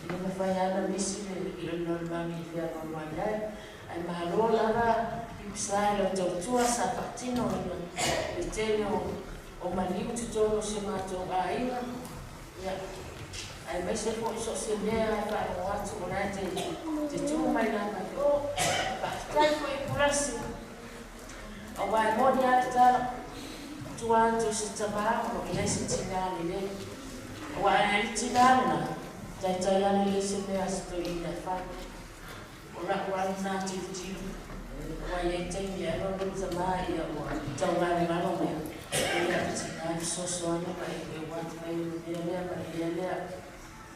Ile ma whai ana misi ile normangi whia mamai ai. Ai mahalo lara, Sai lo tautua sa patino I tele o maliu tutono se mātou ainga. Ia, ai mai se po iso se mea ai whae o atu o nai te tū mai nā mai o. Whaatai po I purasi. O wai moni ale tala. Tua atu se tamā o I eisi tingali le. O wai ai tingali na. Tai ane le se mea se to I nai whae. O raku anu nā tiru. Wai e te mea no tamā ia o tau ngāre ngāro mea. Ia tina I soso anu ka I e wai.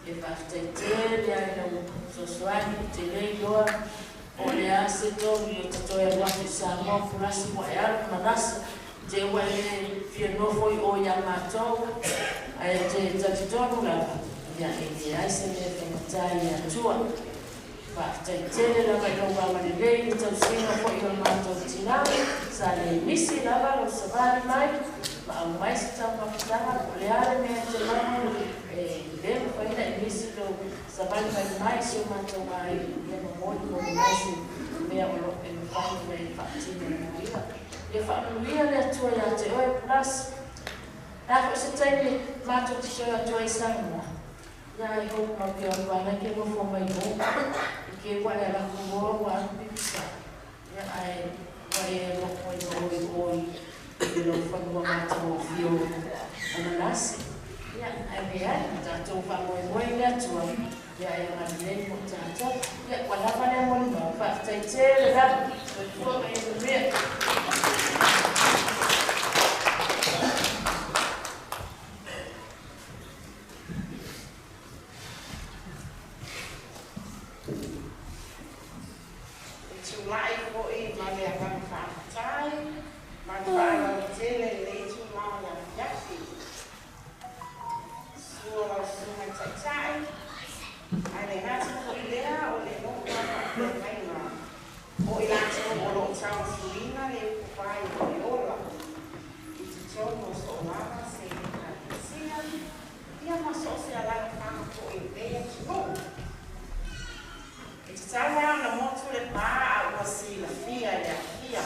e whafteitele ai lau sosuani te lei loa o le ase tōni o te toi waki sa mō purasi wa e alu manasa te ua e fia nofo i o ia mātou ai te tatitonu lava ia e te aise me whamatai atua whafteitele lava i lau wamani lei ni tau singa fo i o mātou tina sa le misi lava lau savari mai ma au mai se tau mapitanga o le ale mea te lama le whaina e misi lau savari mai se o mātou mai ia mamoni mai se mea o lo e mwhanu mea i whaatina na iwa ia whaanuia le atua ia te oe plus nā se taimi mātou te soe atua i Samoa ia e hoku mau ki au wana ke mofo mai mo i ke wale ala kumoa wa pipisa ia ai wai e mofo i oi i lo whanua mātou o fio ananasi ia ai me ai tātou whamoe moe le atua ia e mani nei mo tātou ia walapa le moni mau whaftaitele rapu Fua mai e mea. Tulai ko i male a kan whaatai, man whaala tele le tu mau na yafi. Sua sunga taitai, ai le ngati ko i lea o le nokua ka mai ngā. O i lātou o lo tau fuina le kupai o le ola. I te tono so lava se i ka kisia, ia maso se alana whanga ko i lea tu no. I te tawa na motu le pā a ua si la fia i a fia.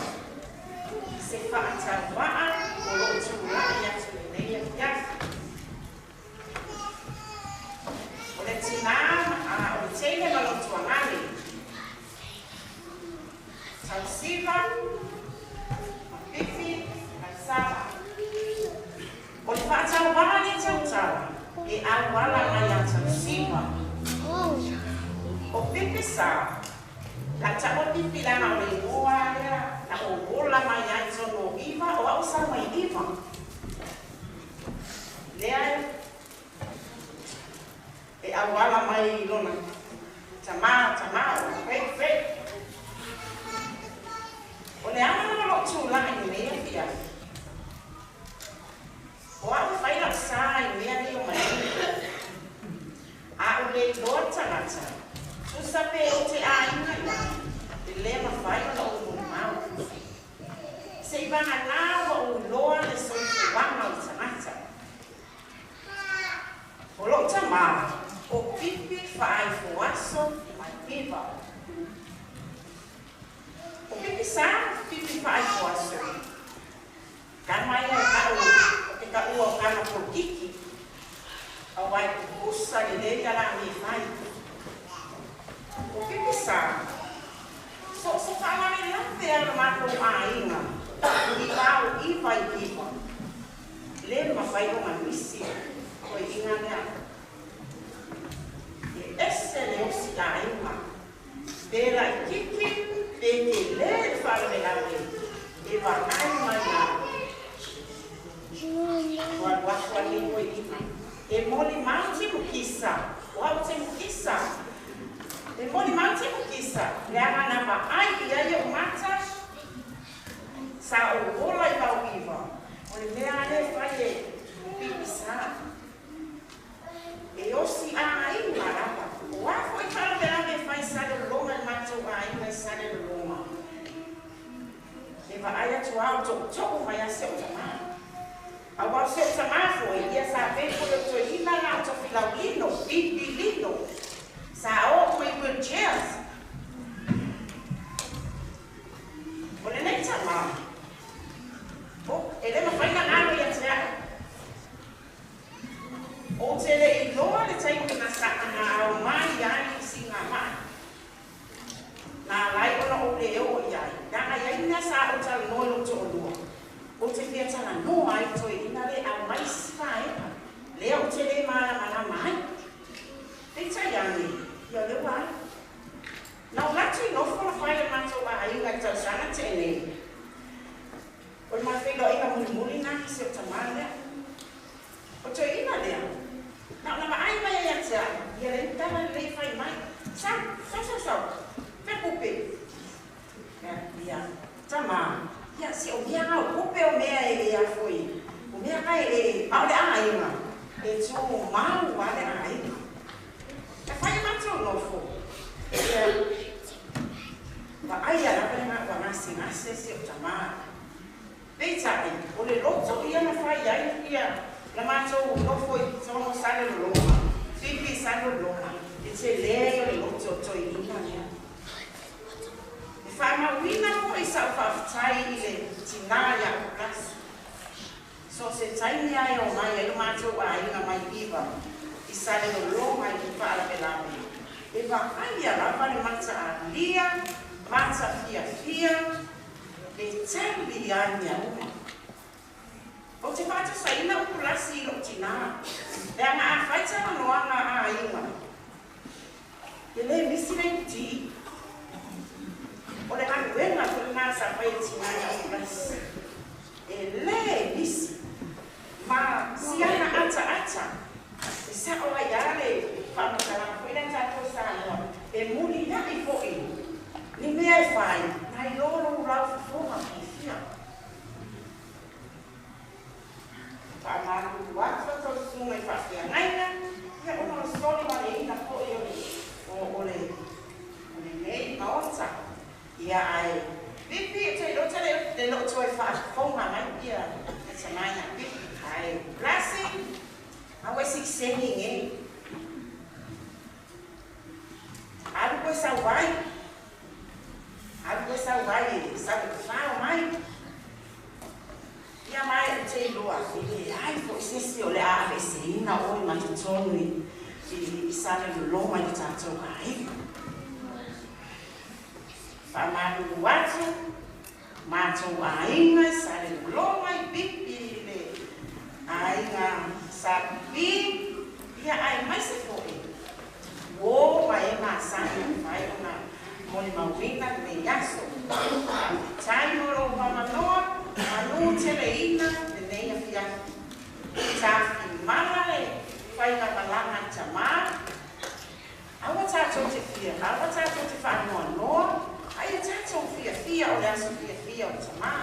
Se whaatau waa o lo tu lai atu le lea fiafi. O le tina o le teine ma lo tuangani. Tausiva, PIPI, Sala. O le whaatau waa ni tautawa, e awala mai a tausiva. O PIPI sa, la tawa PIPI lana o le moa lea, na o wola mai a tono iwa, o au sa mai iwa. Lea, e awala mai lona, tamā, wait. O le ana na lo tu la i mea fia. O au whaira sa i mea ni o mai. A o le loa tangata. Tu sape o te ainga ia. Le lema whaira na o mau. Se i vanga nāwa o loa le soifu wanga o tangata. O lo tamā, o PIPI FIU mai pipa. O PIPI sa, PIPI FIU. Kan mai e kau, o te kau o kana politiki. O wai kusa ni le kara ni fai. O PIPI sa, so whamani late ana mako a inga. I kau i vai pipa. Le ma fai o manisi, o inga mea. E ese le osi a inga. Pera i kiki, peke le whare me lawe, e whanai mai ngā. Wakwa ni koe ina. E moli mauti mukisa, wauti mukisa. E moli mauti mukisa, le ana ma ai i ai o mata, sa o wola i wau iwa. O le mea le whai e PIPI sa. E osi a inga rapa. O wako i whare me lawe whai sa le longa i matou a inga i sa le longa. E wa ai atu au toko mai a se o tamā. A wau se o tamā foi, ia sa vepo le to ina na o tofilau lino, PIPI lino. Sa o koe wheelchairs. O le nei tamā. O, e le mawhaina ngāro ia te ao. O te le i loa le taimu na sa ana au mai ai si ngā mai. Nā lai ona o le eo i ai. Nā ai ina sa o tau noi lo to olua. O te whia tana no ai to ina le au mai sipa epa. Lea o te le mara mana mai. Te tai ane, ia le wai. Nau latu i nofo la whaile mato wa ai ngai tau sana tēne. O le mawhiga o ina muli nā ki se o tamā lea. O te ina lea. Nau nama ai mai ai atea. ia le tala le fai mai. Sa. Fe kupe. Ia, Tamā. Ia si o mea ngau kupe o mea e a foi. O mea kai e au le a inga. E tō mau wa le a inga. E whai matou nofo. Ia, wa aia la pere wa ngase si o Tamā. Peitai, o le loto ia na whai ai ia. La matou nofo i tono sale loma. Pipi sale loma. E te lea o le loto toi ina nea. E whai mawina ko i sa whawhitai i le tina ia o kasi. So se taimi ai o mai e matou a inga mai iwa. I sale loma i whaala pelame. E wa aia lava le mata a lia, mata fia, e teli ania uma. O te whāta saina o kurasi i lo tina. E anga a whaita no anga a inga. E le misi nei ti. O le anuenga ko le nasa whai tina o kurasi. E le misi. Ma siana ata. E sa o ai ale whamakara ko ina tato sa noa. E muli na i fo i. Ni mea e whai. Nai loro rau fufonga ki fia. Pamaru watu to sunga i whawhia ngaina. Ia ono soli ma le ina po i o le nei maota. Ia ai. Pipi te lo tele le lo to e whafonga mai ia. E te maina pipi. Ai blessing. Awe si singing eh. Alu ko sa wai. Sabe que fala mai. Ia mai te loa. Ai foi se olha a vecina ou mais tonu e sabe no loma de tato ai. Pamaru watu. Mato ainga sabe no loma e pipi le. Ainga sabe ia ai mais se foi. O vai massagem vai uma mole mawina me yaso. Tai moro mamanoa, anu teleina, de neia fia. Tafi malale, Faiga malanga Tamā. Awa tato te fia, awa tato te whanua noa. Ai tato fia o leaso fia o Tamā.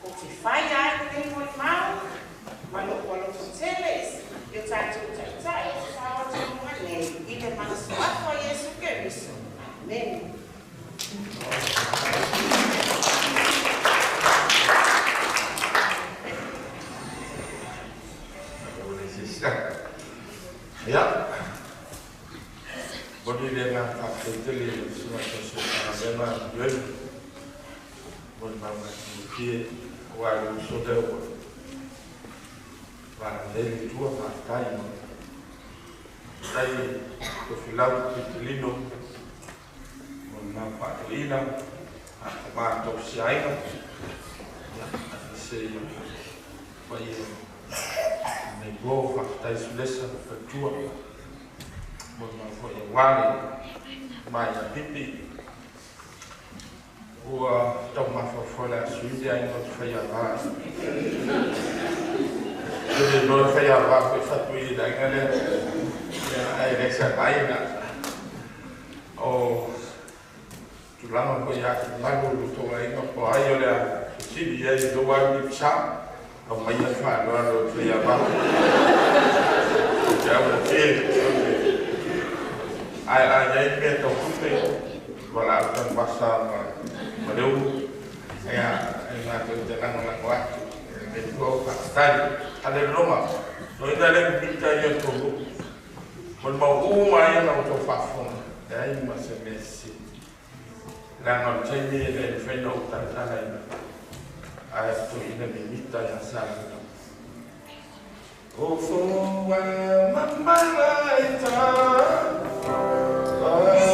O te whai ai te moi mau. Malo teles. Eu tato tai, sawa te mua nei. Ite manasuato a Yesu Keriso. Amen. Ya, bodi dengan aktivitas semua sesuatu dengan jual, berbangun sih, walau sudah dari dua partai, dari kefilau Pilino, menampak Lina, atau siapa, ya, saya bayar. Nego fakta isulesa fatua mo foi wale mai pipi o toma fofola suide ai no faia va ele no faia va foi fatui da ngale ai resa baina o tu lama ko ya malu to ai no ko ai ole si dia do wa ni cha o mai fa no faia va ya mungkin ai me to kupe wala kan pasal Madu ya ina to jangan melangwat itu tadi ada rumah no ina le pinta ya to mon mau ya na to fafon dai masemesi la no chini le feno tantana ai to ina limita ya sana o fo wa mamma Faiga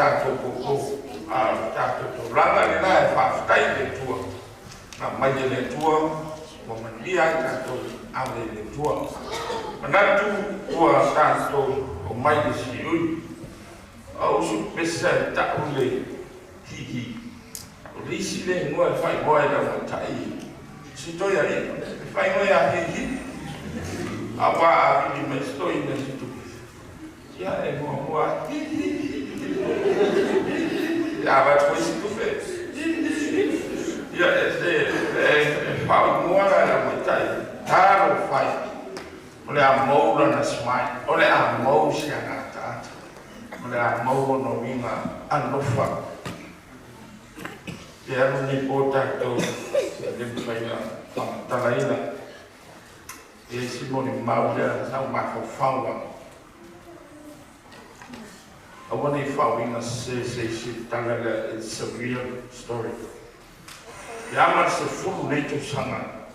tātou koko, tātou ranga le nā e whawhitai le tua. Nā mai le tua, wa mania i tātou awe le tua. Manatu ua tātou o mai le si ui. A usu pesa e tāu le hihi. O risi le ngua e whai moe la matai. Si toi a i, whai moe a hihi. A wā a hili me stoi na si tuki. Ia e mua ia vai foi se tu fez ia é fala moa era muito aí caro faz olha a moura na smile olha a moça na tata olha a moura no vinha anofa e era um importante ele vai lá tá lá e esse moni maura não mais fala I want to FAAIU say it's a real story. Yama se full nature sanga.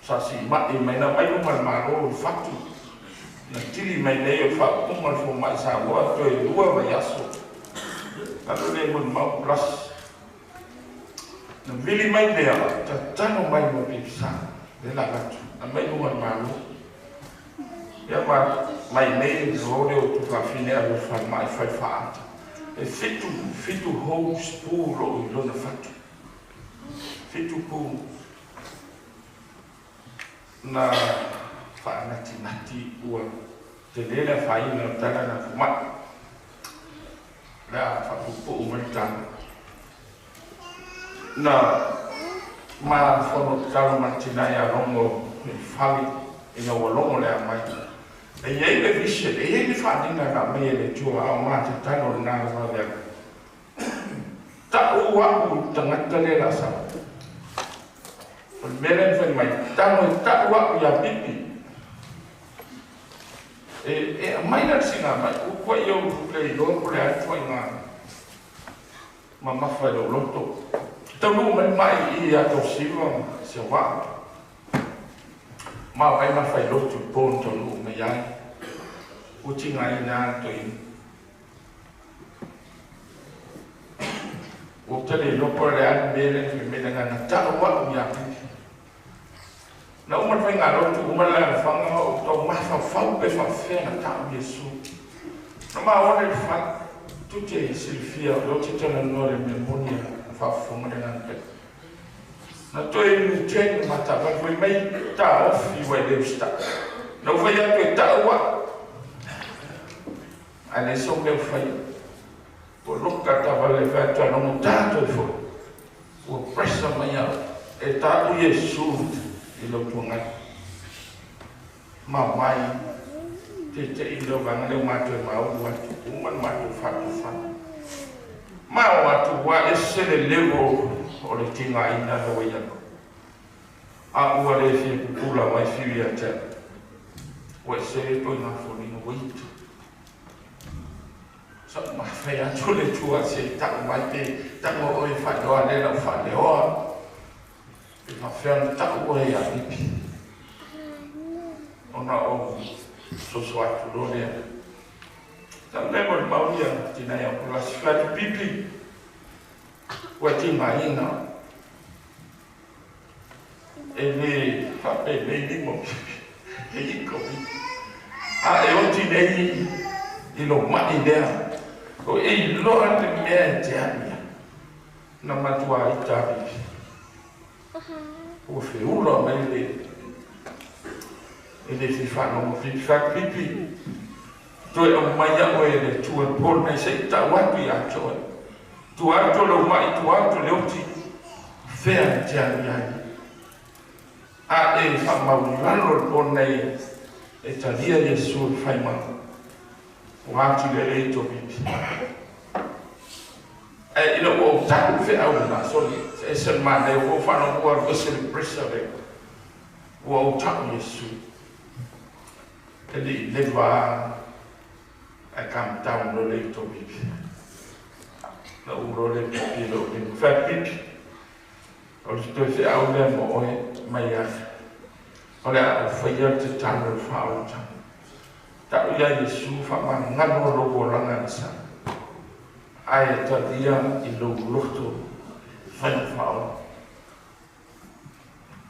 Sasi ma e mai na mai uma maro fatu. Na tili mai nei o fa uma fo mai sa wa to e lua mai aso. Na le mun mau plus. Na vili mai lea ta tano mai mo pipsa. De la gatu. Na mai uma maro. Yama mai nei rode o tu fa fine a fa mai fai fa. E fitu ho spuro i lona fatu. Fitu pu na fa nati ua te lele fa ina tala na fuma. La fa pu umertana. Na ma fono tala matina ya rongo fali ina walongo le mai. E iei le vise, e iei le whanina na mea le tua au mate tano na wawea. Ta ua tangata le rasa. Meren whai mai, tano e ta ua ia pipi. E mai na singa mai, ukua i au ruplei loko le atua i ngā. Ma mawhai lo loto. Tau mai i ato siwa se wā. Ma vai ma fai lotu ponto lu me ai. Uti ngai na to in. O tele lopo le an mele me na ta wa ya. Na uma vai ngā lotu uma la fanga o to ma fa pe fa fe na ta Yesu. Na ma ona fa tutte silfia lotu tana no le memoria fa fuma na pe. Na toi ni chen mata va foi mai ta ofi wa de sta. No foi a toi ta wa. Ale so me fai. Por loca ta va le fa ta no tanto fo. O pressa mai e ta o Yesu e lo tunga. Ma mai te indo va le ma te ma o wa tu man ma tu fa. Ma wa tu wa esse le levo o le tinga ina no ia. A ua le fi pula mai fi ia te. O se to na fo ni no wait. Sa ma fe a tu le tua se ta mai te ta mo o fa do ale na fa le o. E fa fe ta o ia pipi. Ona o so atu do le. Ta le mo mauia tina ia pula si fa pipi. Wa tinga ina. Ele fa ele mo ele comi a eu ti nei e lo ma idea o e lo ante me tiania na matua itabi o fe ulo mai ele si fa no pipi to e mai ya o ele tu e por nei sei ta wa pi a to tu alto lo mai tu alto le uti fe tiania a e fa maulano por nei e talia Yesu fai ma wati le to pipi e ilo o ta fe au na so e se ma le o fa no por se preserve o ta Yesu e le va a cam down no le to pipi na u ro le pipi lo in fa pipi o to se au le mo mai a olha o Faiga te tano FAAIU ta ia Yesu fa ma ngano ro bo ranga sa ai talia I lotu whanawhao.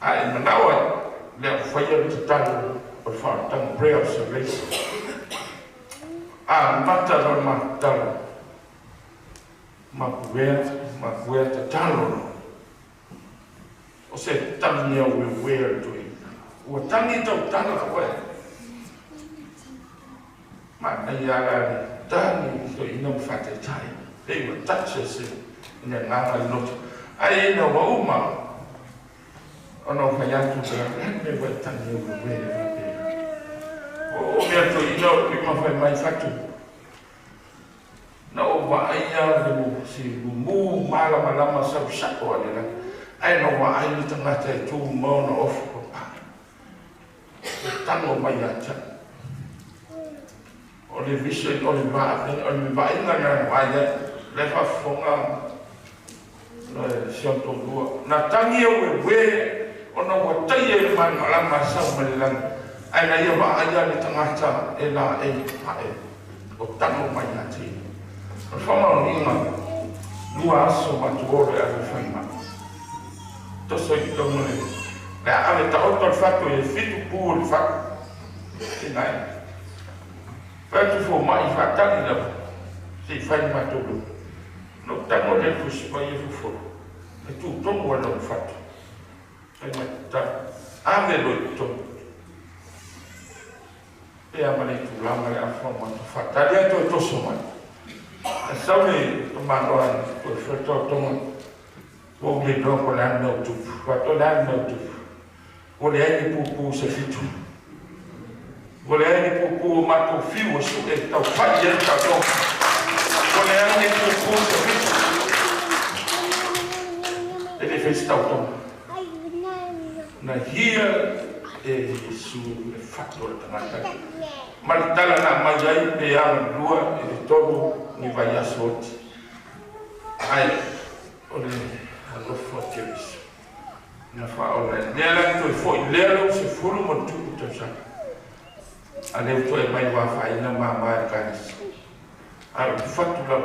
Ai manawa lea whaia te talo o whaatang prea se reis. A matara matara makuea te talo o se tangi au e wea tui. Ua tangi tau tana koe. Ma nei ala tangi so ina mwhate tai. Ei wa tacha se ina nganga lotu. Ai ina wa uma. Ono whaiatu ka me wa tangi au e wea. O mea to ina o ima whai mai whatu. Na o wa aia le si mu malama lama sau sako alera. Ai no wa ai ni tangata e tū mauna ofu ko pa. Tango mai ata. O le viso o le vainga na waia le whafonga le sionto lua. Na tangi au e we o na wa tai e mana lama sau malilang. Ai na ia wa aia ni tangata e la e pae. O tango mai ata. O whama o inga lua aso matuore a le whaima. Toso I tōmune. Le ave ta oto whatu e whitu pū le whatu. Tinai. Whatu fō mai whatani lau. Si whai matulu. No tango le fusipa I fufo. E tū tongu ana le whatu. Whai matata. Ame lo I tongu. E amane tū lama le awha matu whatu. Alia tō toso mai. A saune o manoan tō whatu tongu. O le no ko la no tu, ko to la no tu. O le ai pupu se fitu. O le ai pupu ma to fiu su e tau fai e ta to. O le ai pupu se fitu. E le festa to. Na hia e su le fatto le tamata. Ma tala na mai pe a lua e todo ni vai a sorte. Ai o le lo forte isso na fala nela tu foi lelo se furu mo tu tu sa ale tu e mai wa fa ina ma canis a fatu la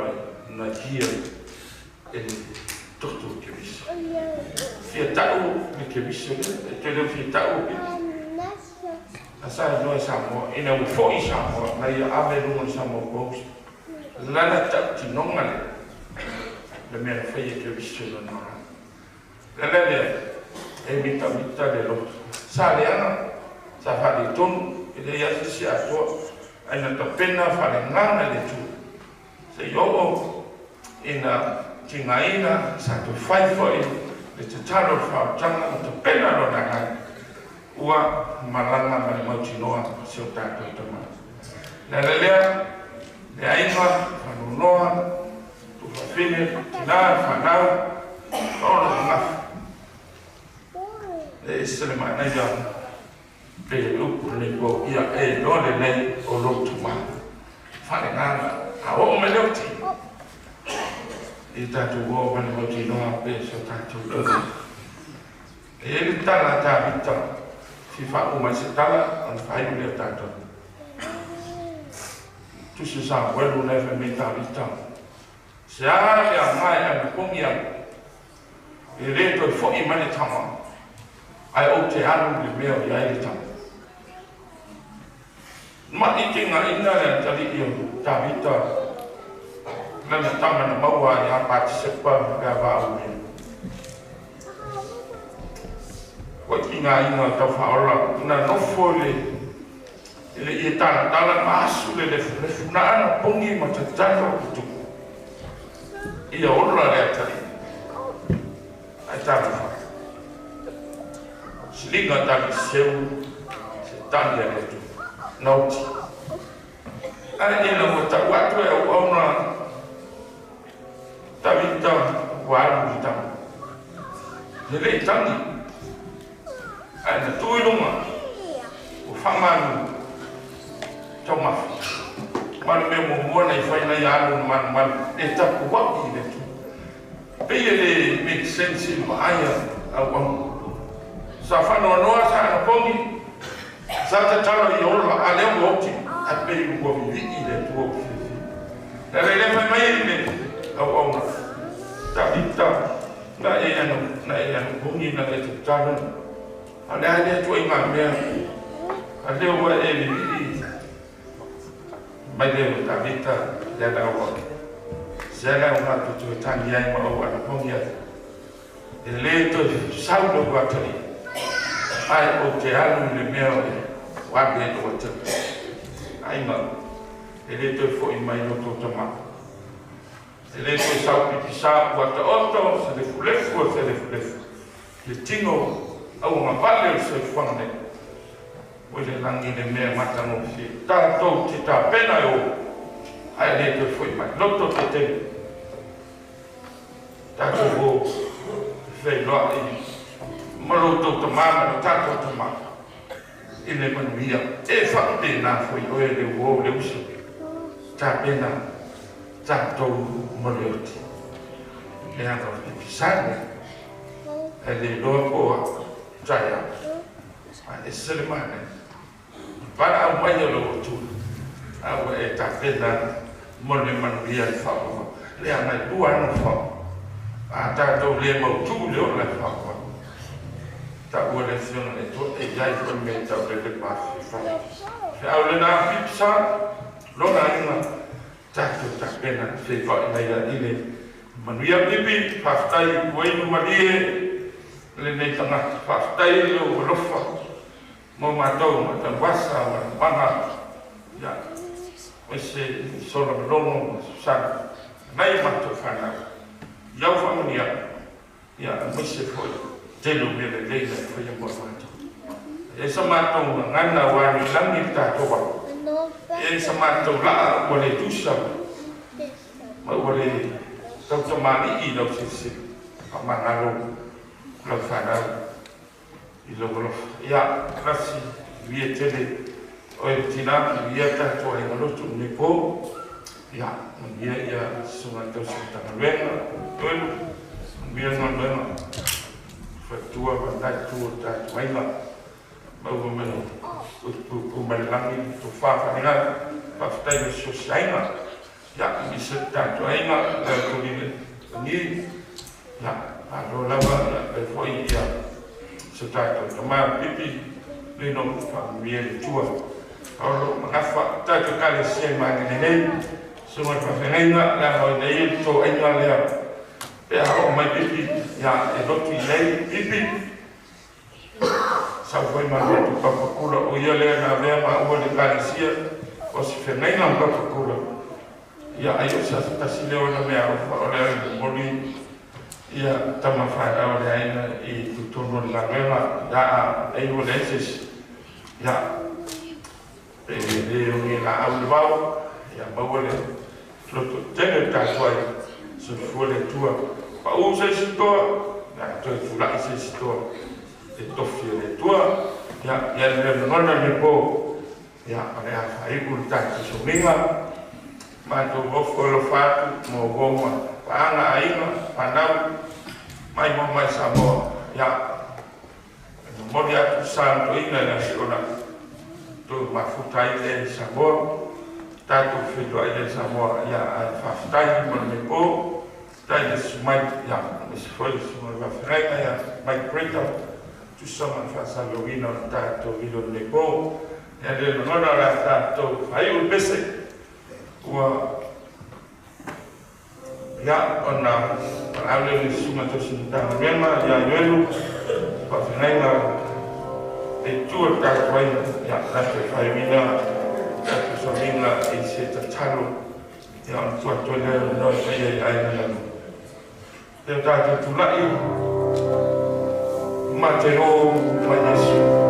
na dia e torto que isso fiatau de que isso e te le fiatau asa no esa mo ina u foi sa mo na ia ave no sa mo post la na ta ti non ale le mia fai che visto no Lele e mita de lo saleana sa fa di ton e le ia si ato ai na ta pena fa le ngana le tu se yo ina tingaina sa tu fai foi le te taro fa tanga ta pena lo na ka ua malanga ma le mautinoa se o tato tama lele le ainga fa no noa tu fa fine tina fa na ono na e se le mai ya pe lupu le ko ia e no le nei o lotu ma fa le ngana a o me le ti e ta tu o ma le ti no pe so ta tu e le tala ta vita si fa o ma se tala an fa i le ta to tu se sa vuelo le fe me ta vita se a le mai a ko mi e le to fo I mane tama ai o te anu le mea I ai le tama. Ma I te ngā ina le tali I o tawita lana tama na maua I a pati sepa ka wāu me. Wa ki ngā ina tau whaola na nofo le ele I tala maasu le funa ana pongi ma tatana o kutuku. I a ola le atari. Ai tala wha. Slinga tali seu se tali a letu. Nauti. Ai ina mo ta watu e o auna tawita waru kita. Ele tangi. Ai na tuilunga. O whamanu. Tau mafi. Manu me mo mona I whaina I alu man e tapu waki letu. Pei ele make sense I maaya au amu. Sa whanau noa sa ana pongi. Sa te talo I ola a leo oti. A pei ua vivi le tu o fifi. Na le le mai mai me. au na tabita na e anu bungi na e tutaru ale tu inga mea ale wa e li mai le tabita ya da wa zela una tu tani ai ma wa na bungi le to saulo wa tani ai o te alu le mea wa be to te ai ma le to fo in mai no to tama le to sau pipi sa wa to oto se le fulefu le tingo au ma vale se fone o le langi le mea mata no si ta to ti ta pena o ai le to fo in mai no to te ta ko fei loa i maroto tamama no tato tamama i le manuia e whakte nā fwoi oe le uo le uso tā pena tātou maleoti le anga pipisane e le loa koa taya a e sele mane para au mai lo tu au e tā pena mole manuia le whakoma le anga i ua no whakoma a tātou le mautu le o le whakoma ta ua le fiona le to e jai ko me ta le pa fa se au le na pipsa lo na ina ta ta pena se fa na ia ile manuia pipi fastai wai malie le nei tanga fastai lo rofa mo matou ma ta wasa ma banga ya ese solo longo sa mai matou fana ya familia ya mo se foi telo me le leila foi a morte e samato ngana wa ni langi ta to ba e samato la o le tusa ma o le to mani i lo si a manalo lo fana i lo ya grasi via tele o il tina via ta to e lo tu ne po ya ya sumato ta venga quello via non venga tua bandai tua ta maila mau meno tu malangi tu fa ngai pa stai so saina ya mi se ta tu ainga tu ni ya alo lava e foi ya se ta tu Tamā PIPI le no fa mi e tua alo mafa ta tu kale se ma nei so ma fa ngai la mo nei to ainga le e a mai pipi ya e lotu nei pipi sa foi ma tu papakula o ia le na vea ma o le kalesia o si fenai na papakula ya ayo sa ta si le ona me a o le moli ya tama fa o le aina i tu tono la vea ya e o lenses ya e le o ni la au vao ya ma o le lotu tene ta foi so fuole tua pa o se sto na to fula se sto e to fiore tua ya le nonna ne po ya ora fai culta so minga ma to ofo lo fatu mo goma pa na aina pa na mai mo mai samo ya mo dia tu santo ina na siona to ma futai le sabor tato fito ai samo ya fa stai mo ne po tai sumai ya mis foi sumai va frega ya mai preta tu sama fa salovino tato vido ne po ya de non la tato FAAIU bese wa ya ona ale suma to sinta mema ya yelu pa frega e tu ta vai ya la FAAIU ta tu somina e se ta talo ya tu to le no ai na eu estava tudo lá e material para isso. Oh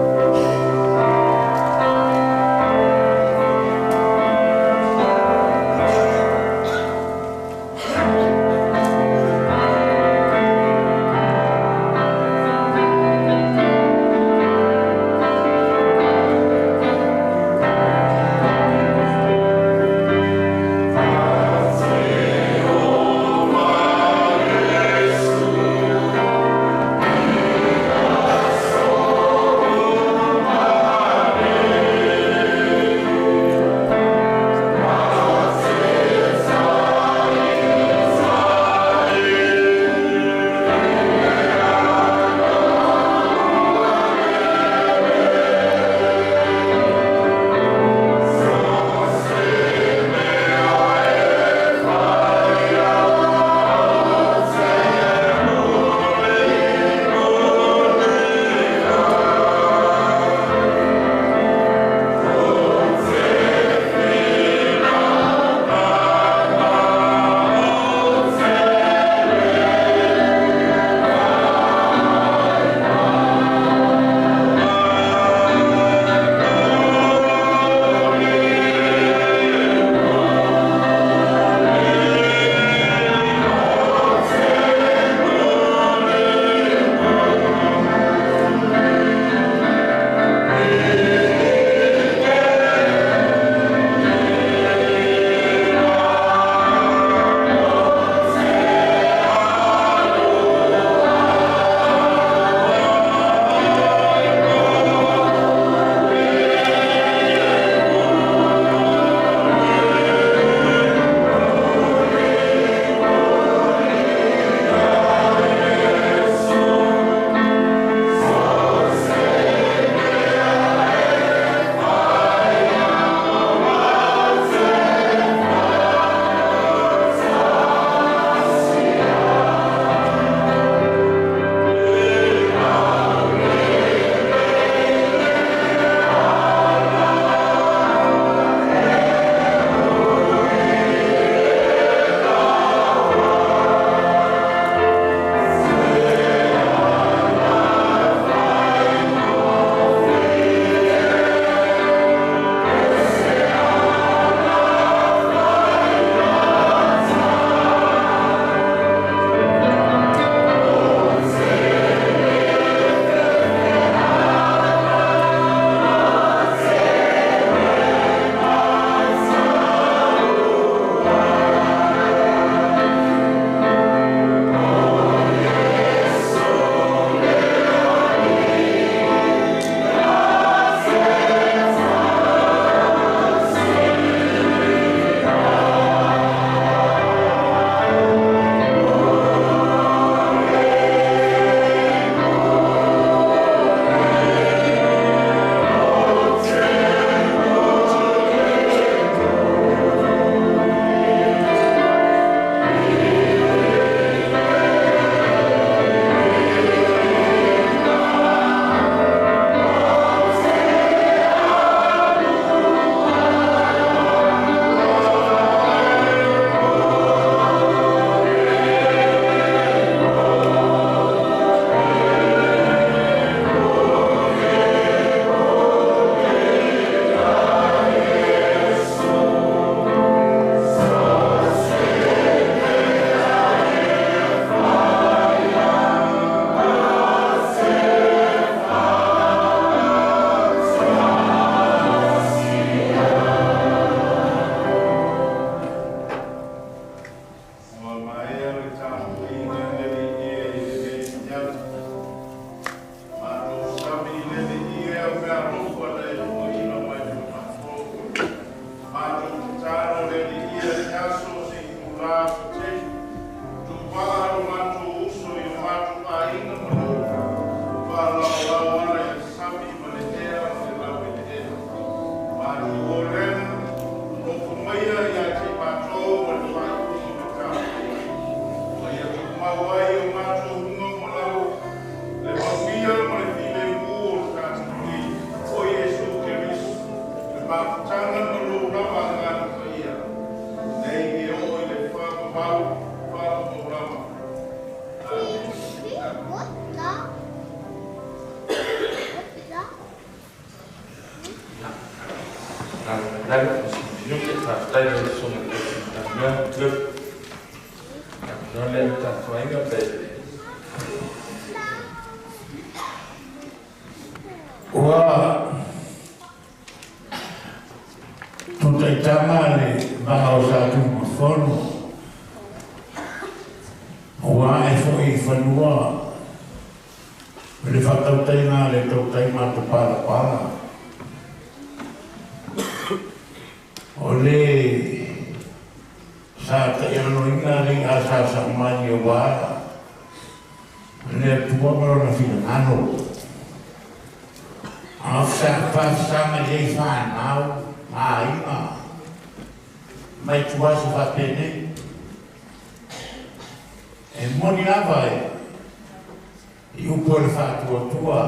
dan sini kita tadi semua kita ngel Nolem tak Faiga Lotu. Wah, tutai Tamā bahau satu fono. Wah, FAAIU fanua. Le fakau tainga le tau taima tu pala. Ole sa ta yano ina ring asa sa mani wa. Le tua maro na fina ano. Afsa sama le fan au ma mai tua sa fa pene. E moni vai. Iu pole fatua tua.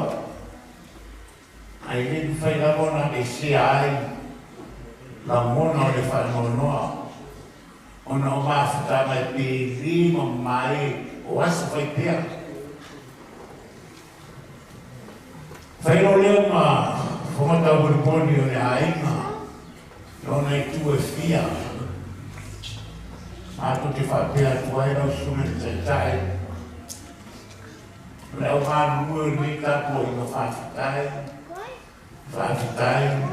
Ai le fai la bona e se ai la mona le fa noa. Ona o mafuta mai pe lima mai o aso fai pia. Fai no leo ma fomata o burponi o le ainga. Ona i tu e fia. Ma tu te fa pia tua e no sume te tai. Leo manu mua ni tapo i no whaafitai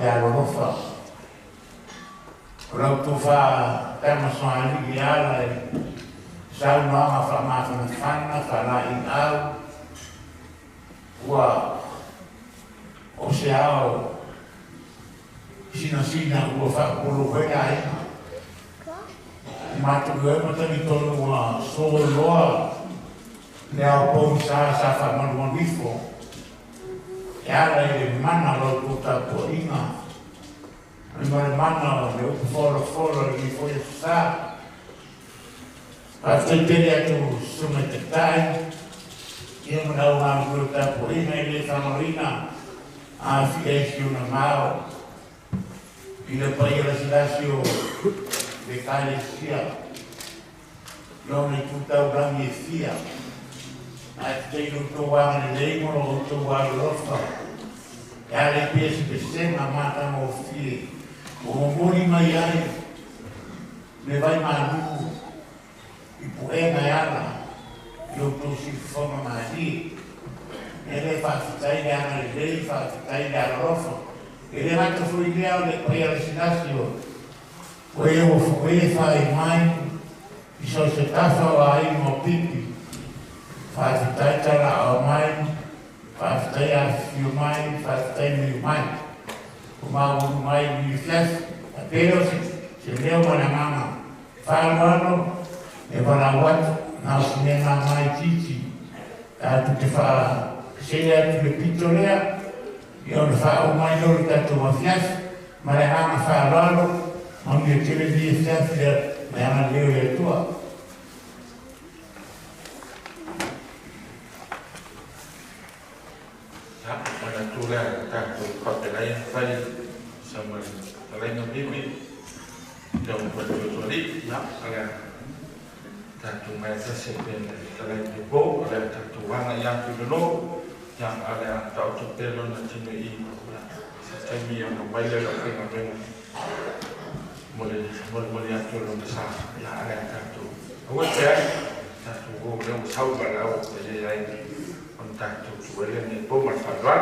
le arofa. Rau tu wha tama soani i ala e sau noanga whamafana whana, whala i au. Ua o se ao sina ua whakapolo whea aina. Matu ue matani tonu ua so loa le au pou sa whamanu wifo. E ala i le mana lau puta po inga. Ai mai mana le upu fora i foi sa. After tele atu sume te tai. Ia mana au ngā puta po inga i le whamarina. A fiesi una mao. I le pai ala silasio le kale sia. Iona i kutau rangi e fia. Ai te ilu tō wanga le leimoro o tō wanga rofa. E ale pesi pe senga mata mo fie. O mori mai ai. Me vai maluku. I puenga ala. I o tō si whonga mahi. E le whaafitai le ana le lei, whaafitai le ala rofa. E le rata fui lea le pai ala sinasio. O e o fuwe whai mai. I so se tafa o ai mo pipi. Whaafitai tala o mai, whaafitai a fiu mai, whaafitai miu mai. O mauru mai miu fiasi, a pero se leo mana mama. Whaamano, e wana watu, na o sinena mai titi. Tātu te wha seia tu le pito lea, i ona wha o mai lori tātu wa fiasi, ma le hama whaaralo, ma mi o tele di e fiasi lea, me ana leo e tua. Mana tura tātou whaperai whai sama talaina bibi Dau Patutori, ala tātou mai tase pēne talaina bō, ala tātou wanga iātu lono, yang ala tātou pēlo na tino i sa taimi a no waile la whainga mena mole atu lono sa, ya ala tātou. Awa te ai, tātou o leo sau barao, e ai, on tātou tuwele ni bō marwharwa,